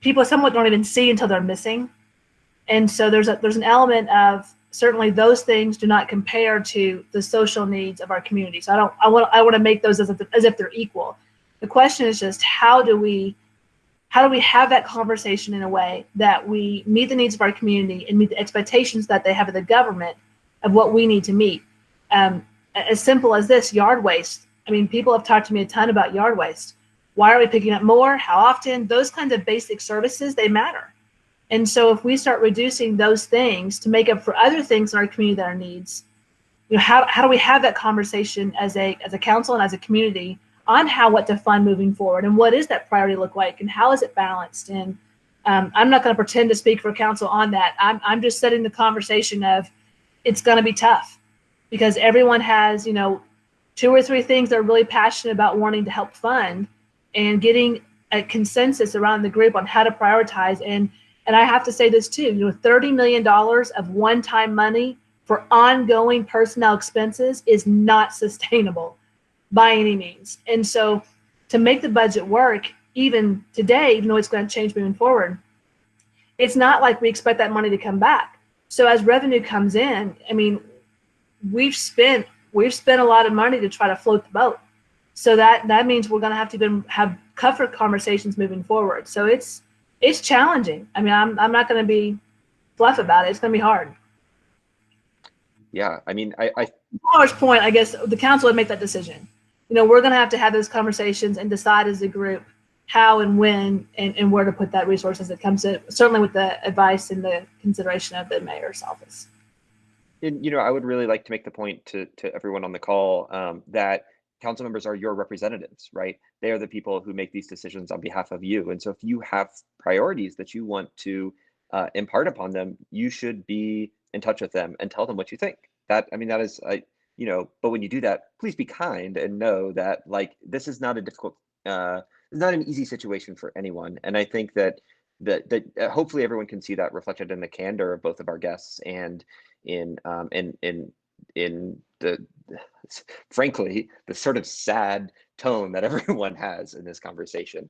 people somewhat don't even see until they're missing. And so there's an element of, certainly those things do not compare to the social needs of our community. So I want to make those as if they're equal. The question is just how do we have that conversation in a way that we meet the needs of our community and meet the expectations that they have of the government of what we need to meet. As simple as this, yard waste. I mean, people have talked to me a ton about yard waste. Why are we picking up more? How often? Those kinds of basic services, they matter. And so if we start reducing those things to make up for other things in our community that are needs, how do we have that conversation as a council and as a community on what to fund moving forward, and what does that priority look like, and how is it balanced? And I'm not going to pretend to speak for council on that. I'm just setting the conversation of it's going to be tough because everyone has 2 or 3 things they're really passionate about wanting to help fund, and getting a consensus around the group on how to prioritize. And I have to say this too, $30 million of one-time money for ongoing personnel expenses is not sustainable by any means. And so to make the budget work, even today, even though it's going to change moving forward, it's not like we expect that money to come back. So as revenue comes in, I mean, we've spent a lot of money to try to float the boat. So that means we're going to have to have tougher conversations moving forward. So it's challenging. I mean, I'm not going to be bluff about it. It's going to be hard. Yeah, I mean, Tyler's point, I guess the council would make that decision. We're going to have those conversations and decide as a group how and when and where to put that resource as it comes in, certainly with the advice and the consideration of the mayor's office. And, I would really like to make the point to everyone on the call that council members are your representatives, right? They are the people who make these decisions on behalf of you. And so if you have priorities that you want to impart upon them, you should be in touch with them and tell them what you think. That is, but when you do that, please be kind and know that this is not a difficult, it's not an easy situation for anyone. And I think that hopefully everyone can see that reflected in the candor of both of our guests and in the frankly the sort of sad tone that everyone has in this conversation.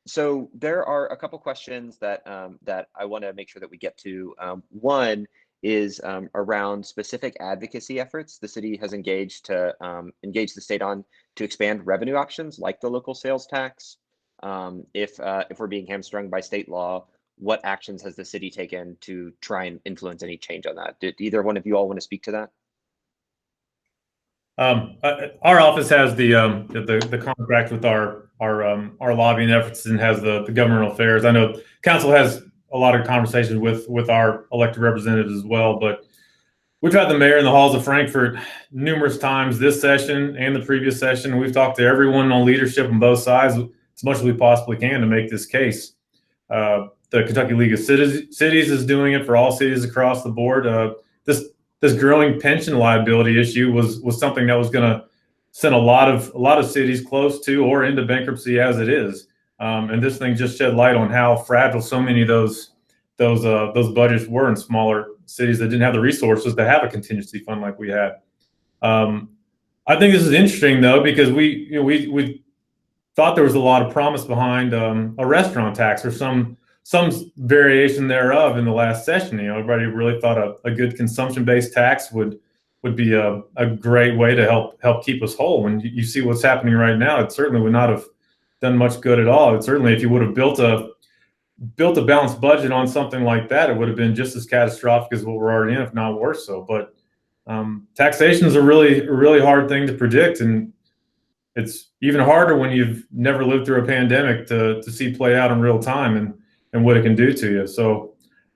So there are a couple questions that I want to make sure that we get to. One is around specific advocacy efforts the city has engaged the state on to expand revenue options like the local sales tax. If we're being hamstrung by state law, what actions has the city taken to try and influence any change on that? Did either one of you all want to speak to that? Our office has the contract with our lobbying efforts and has the governmental affairs. I know council has a lot of conversations with our elected representatives as well, but we've had the mayor in the halls of Frankfurt numerous times this session and the previous session. We've talked to everyone on leadership on both sides as much as we possibly can to make this case. The Kentucky League of Cities is doing it for all cities across the board. This growing pension liability issue was something that was going to send a lot of cities close to or into bankruptcy as it is. And this thing just shed light on how fragile so many of those budgets were in smaller cities that didn't have the resources to have a contingency fund like we had. I think this is interesting though, because we thought there was a lot of promise behind a restaurant tax or some variation thereof in the last session. Everybody really thought a good consumption-based tax would be a great way to help keep us whole. When you see what's happening right now, it certainly would not have done much good at all. It certainly, if you would have built a balanced budget on something like that, it would have been just as catastrophic as what we're already in, if not worse so. But taxation is a really hard thing to predict, and it's even harder when you've never lived through a pandemic to see play out in real time and what it can do to you. So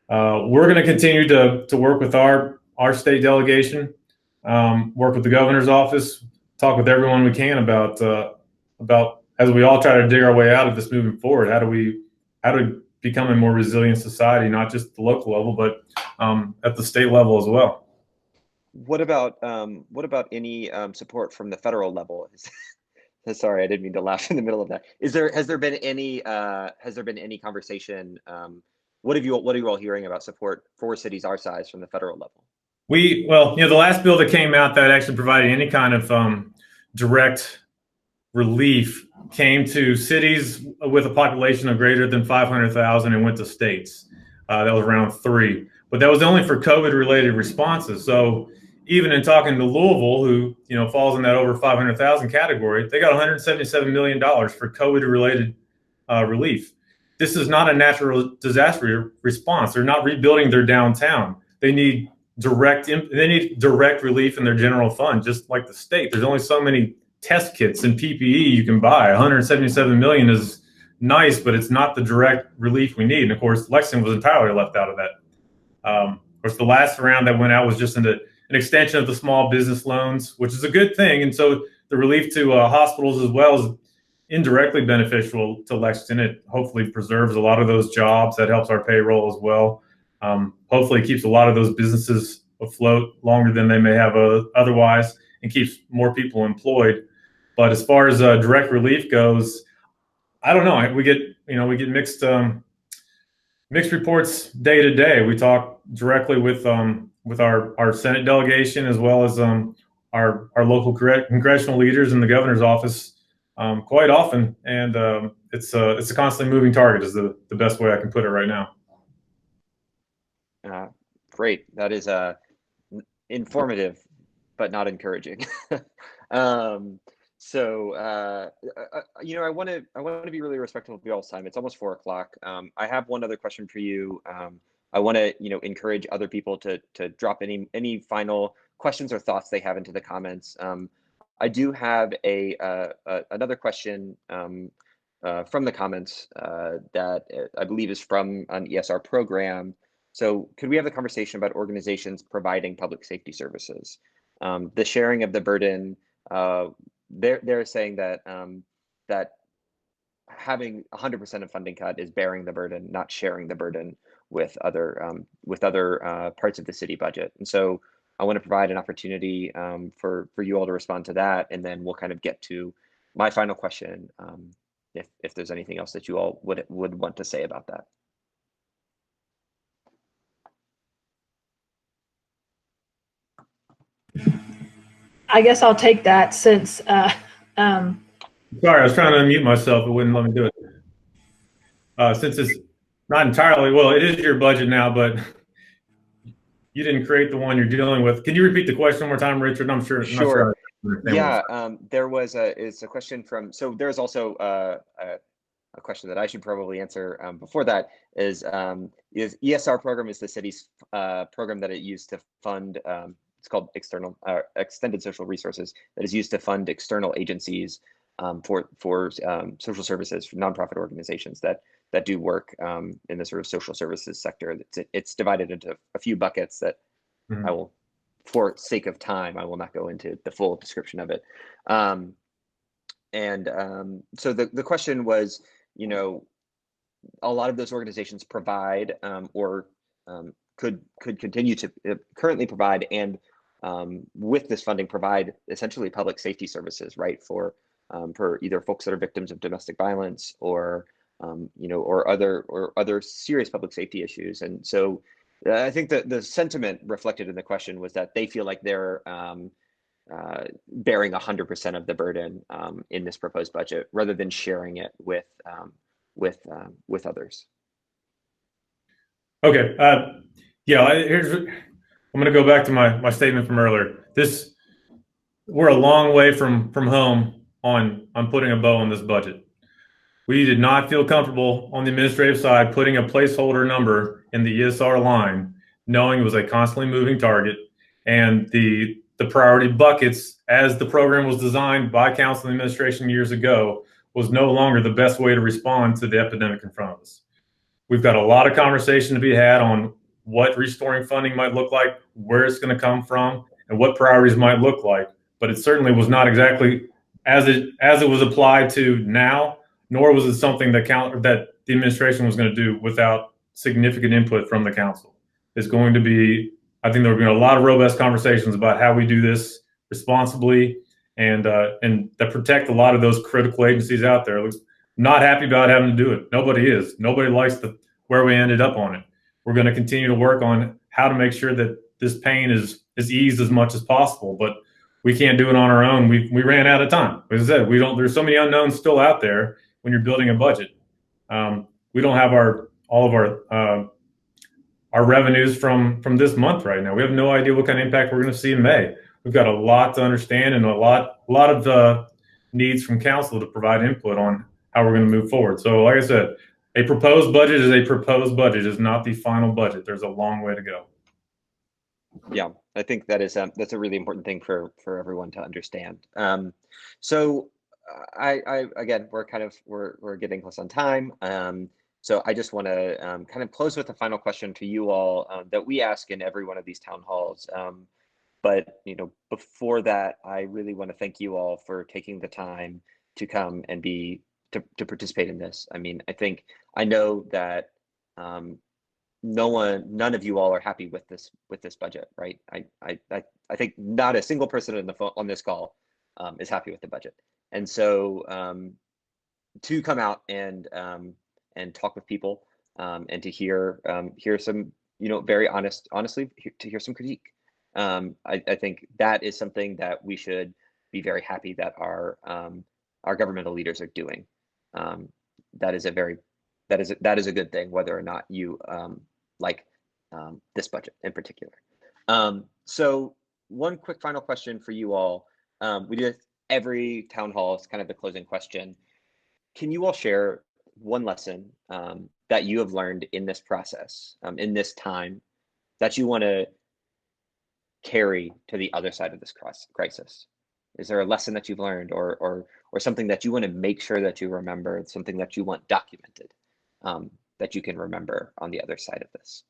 we're going to continue to work with our state delegation, work with the governor's office, talk with everyone we can about as we all try to dig our way out of this moving forward. How do we become a more resilient society, not just at the local level, but at the state level as well? What about any support from the federal level? Sorry, I didn't mean to laugh in the middle of that. Has there been any conversation? What are you all hearing about support for cities our size from the federal level? The last bill that came out that actually provided any kind of direct relief came to cities with a population of greater than 500,000 and went to states. That was around 3, but that was only for COVID-related responses. So even in talking to Louisville, who falls in that over 500,000 category, they got $177 million for COVID-related relief. This is not a natural disaster response. They're not rebuilding their downtown. They need direct relief in their general fund, just like the state. There's only so many test kits and PPE you can buy. $177 million is nice, but it's not the direct relief we need. And of course, Lexington was entirely left out of that. Of course, the last round that went out was just an extension of the small business loans, which is a good thing. And so the relief to hospitals as well is indirectly beneficial to Lexington. It hopefully preserves a lot of those jobs. That helps our payroll as well. Hopefully it keeps a lot of those businesses afloat longer than they may have otherwise, and keeps more people employed. But as far as direct relief goes, I don't know. We get mixed reports day to day. We talk directly with our Senate delegation, as well as our local congressional leaders in the governor's office quite often, and it's a constantly moving target is the best way I can put it right now. Great. That is informative, but not encouraging. So I want to be really respectful of y'all's time. It's almost 4 o'clock. I have one other question for you. I want to encourage other people to drop any final questions or thoughts they have into the comments. I do have another question from the comments that I believe is from an ESR program. So could we have a conversation about organizations providing public safety services? The sharing of the burden. They're saying that that having 100% of funding cut is bearing the burden, not sharing the burden with other parts of the city budget. And so I want to provide an opportunity for you all to respond to that, and then we'll kind of get to my final question if there's anything else that you all would want to say about that. I guess I'll take that since. Sorry, I was trying to unmute myself. It wouldn't let me do it. Since it's not entirely, well, it is your budget now, but you didn't create the one you're dealing with. Can you repeat the question one more time, Richard? I'm sure. Yeah, it's a question from, so there's also a question that I should probably answer before that is ESR program is the city's program that it used to fund. It's called extended social resources, that is used to fund external agencies for social services, for nonprofit organizations that do work in the sort of social services sector. It's divided into a few buckets that I will, for sake of time, I will not go into the full description of it. So the question was, you know, a lot of those organizations provide or could continue to currently provide, and with this funding provide essentially public safety services, right, for either folks that are victims of domestic violence or you know, or other serious public safety issues. And so I think that the sentiment reflected in the question was that they feel like they're bearing 100% of the burden in this proposed budget, rather than sharing it with others. Okay. Yeah. I'm going to go back to my statement from earlier. We're a long way from home on putting a bow on this budget. We did not feel comfortable on the administrative side putting a placeholder number in the ESR line, knowing it was a constantly moving target, and the priority buckets, as the program was designed by council and administration years ago, was no longer the best way to respond to the epidemic in front of us. We've got a lot of conversation to be had on what restoring funding might look like, where it's going to come from, and what priorities might look like. But it certainly was not exactly as it was applied to now, nor was it something that the administration was going to do without significant input from the council. It's going to be, I think there are going to be a lot of robust conversations about how we do this responsibly and that protect a lot of those critical agencies out there. Not happy about having to do it. Nobody is. Nobody likes where we ended up on it. We're going to continue to work on how to make sure that this pain is eased as much as possible, but we can't do it on our own. We ran out of time. As I said, there's so many unknowns still out there when you're building a budget. We don't have all of our revenues from this month right now. We have no idea what kind of impact we're going to see in May. We've got a lot to understand and a lot of needs from council to provide input on how we're going to move forward. So like I said, a proposed budget is a proposed budget, is not the final budget. There's a long way to go. Yeah, I think that's a really important thing for everyone to understand. So again, we're getting close on time. So I just want to kind of close with a final question to you all that we ask in every one of these town halls. But you know, before that, I really want to thank you all for taking the time to come and to participate in this. I mean, I know that none of you all are happy with this budget, right? I think not a single person on this call is happy with the budget. And so to come out and talk with people and to hear some, you know, very honestly, to hear some critique. I think that is something that we should be very happy that our governmental leaders are doing. That is a good thing, whether or not you like this budget in particular. So one quick final question for you all. We do every town hall, it's kind of the closing question. Can you all share one lesson that you have learned in this process, in this time, that you want to carry to the other side of this crisis? Is there a lesson that you've learned, or something that you want to make sure that you remember, something that you want documented, that you can remember on the other side of this?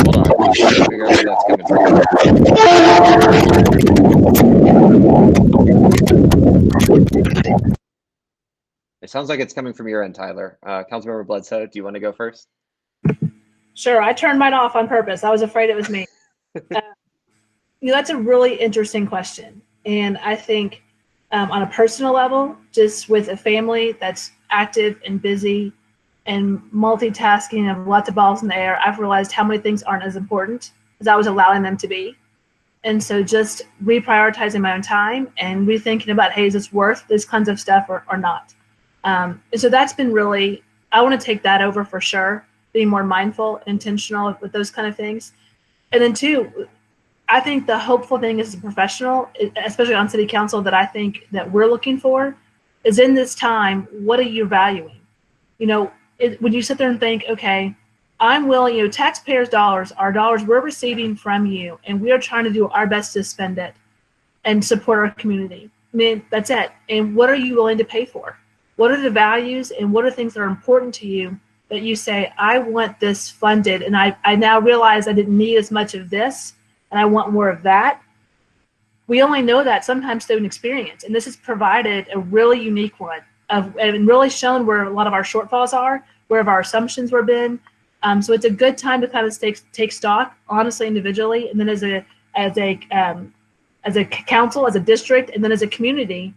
Hold on, figure out where that's coming from. It sounds like it's coming from your end, Tyler. Council Member Bledsoe, do you want to go first? Sure, I turned mine off on purpose. I was afraid it was me. That's a really interesting question. And I think on a personal level, just with a family that's active and busy and multitasking and lots of balls in the air, I've realized how many things aren't as important as I was allowing them to be. And so just reprioritizing my own time and rethinking about, hey, is this worth this kinds of stuff or not? And so that's been really, I want to take that over for sure. being more mindful, intentional with those kind of things. And then two, I think the hopeful thing as a professional, especially on city council, that I think that we're looking for is in this time, what are you valuing? You know, when you sit there and think, okay, I'm willing, you know, taxpayers' dollars are dollars we're receiving from you, and we are trying to do our best to spend it and support our community. I mean, that's it. And what are you willing to pay for? What are the values and what are things that are important to you that you say, I want this funded, and I now realize I didn't need as much of this, and I want more of that. We only know that sometimes through an experience, and this has provided a really unique one and really shown where a lot of our shortfalls are, where our assumptions were been. So it's a good time to kind of take stock, honestly, individually, and then as a council, as a district, and then as a community.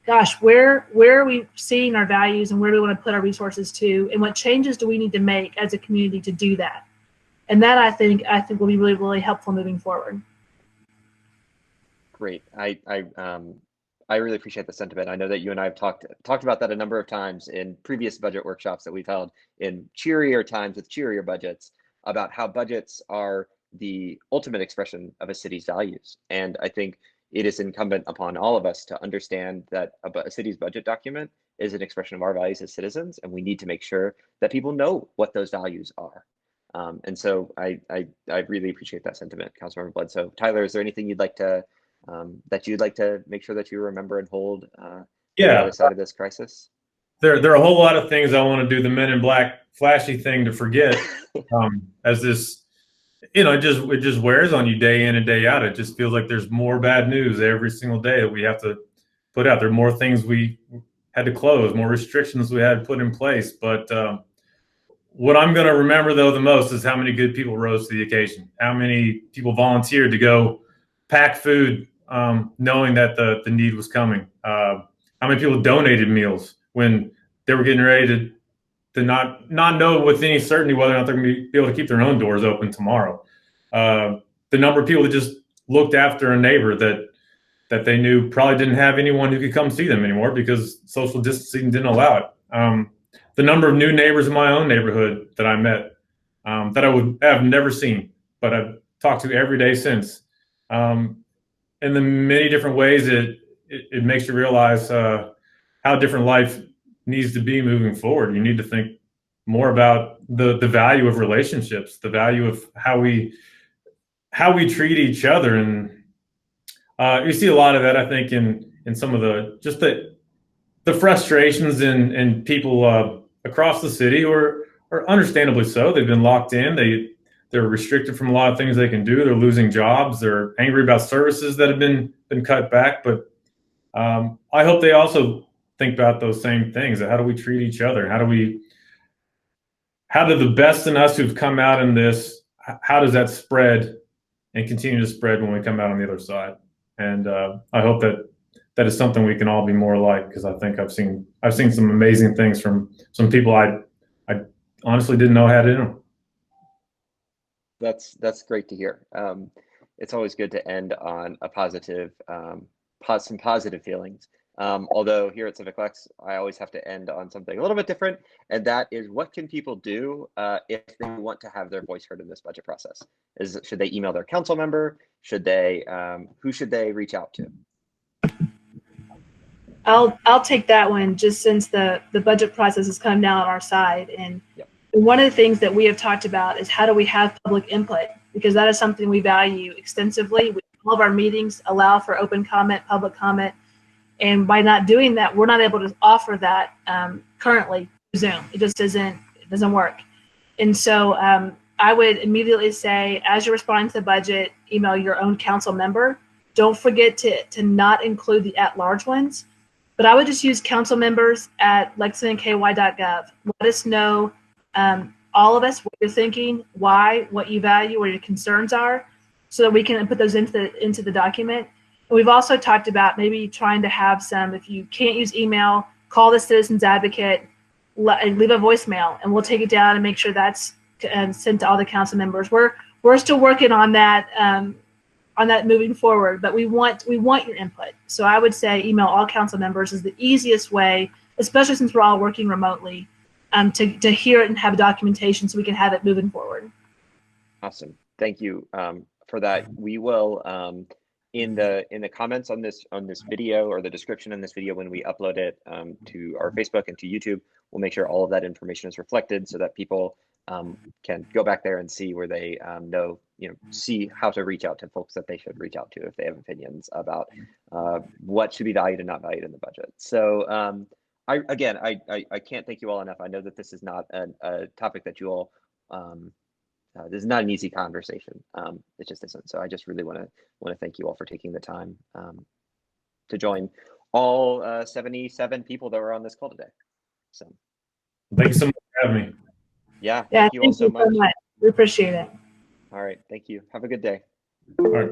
Gosh, where are we seeing our values, and where do we want to put our resources to, and what changes do we need to make as a community to do that? And that I think will be really, really helpful moving forward. Great. I really appreciate the sentiment. I know that you and I have talked about that a number of times in previous budget workshops that we've held in cheerier times with cheerier budgets, about how budgets are the ultimate expression of a city's values. And I think it is incumbent upon all of us to understand that a city's budget document is an expression of our values as citizens, and we need to make sure that people know what those values are. And so I really appreciate that sentiment, Councilmember Bledsoe. Tyler, is there anything you'd like to make sure that you remember and hold on the other side of this crisis? There are a whole lot of things I want to do the Men in Black flashy thing to forget. As this, you know, it just wears on you day in and day out. It just feels like there's more bad news every single day that we have to put out. There are more things we had to close, more restrictions we had to put in place. But what I'm going to remember, though, the most is how many good people rose to the occasion, how many people volunteered to go pack food, knowing that the need was coming, how many people donated meals when they were getting ready to not know with any certainty whether or not they're going to be able to keep their own doors open tomorrow. The number of people that just looked after a neighbor that they knew probably didn't have anyone who could come see them anymore because social distancing didn't allow it. The number of new neighbors in my own neighborhood that I met that I would have never seen, but I've talked to every day since. In the many different ways it makes you realize how different life needs to be moving forward. You need to think more about the value of relationships, the value of how we treat each other. And you see a lot of that, I think, in some of the frustrations in people across the city who are understandably so. They've been locked in. They're restricted from a lot of things they can do. They're losing jobs. They're angry about services that have been cut back. But I hope they also think about those same things. How do we treat each other? How do the best in us who've come out in this, how does that spread and continue to spread when we come out on the other side? And I hope that is something we can all be more like, because I think I've seen some amazing things from some people I honestly didn't know had in them. That's great to hear. It's always good to end on a positive, some positive feelings. Although here at Civic Lex, I always have to end on something a little bit different, and that is, what can people do if they want to have their voice heard in this budget process? Should they email their council member? Who should they reach out to? I'll take that one, just since the budget process has come down on our side. And yep. One of the things that we have talked about is how do we have public input, because that is something we value extensively. All of our meetings allow for open comment, public comment. And by not doing that, we're not able to offer that currently through Zoom. It just doesn't work. And so I would immediately say, as you're responding to the budget, email your own council member. Don't forget to not include the at-large ones. But I would just use council members at lexingtonky.gov. Let us know, all of us, what you're thinking, why, what you value, what your concerns are, so that we can put those into the document. And we've also talked about maybe trying to have some, if you can't use email, call the Citizens Advocate, and leave a voicemail, and we'll take it down and make sure that's sent to all the council members. We're still working on that moving forward, but we want your input. So I would say email all council members is the easiest way, especially since we're all working remotely, to hear it and have documentation so we can have it moving forward. Awesome. Thank you for that. We will in the comments on this video, or the description in this video when we upload it to our Facebook and to YouTube, we'll make sure all of that information is reflected so that people can go back there and see where they see how to reach out to folks that they should reach out to if they have opinions about what should be valued and not valued in the budget. So I can't thank you all enough. I know that this is not a topic that you all this is not an easy conversation. It just isn't. So I just really want to thank you all for taking the time to join all 77 people that were on this call today. So Thank you so much for having me. Yeah, thank you all so much. We appreciate it. All right, thank you. Have a good day. All right.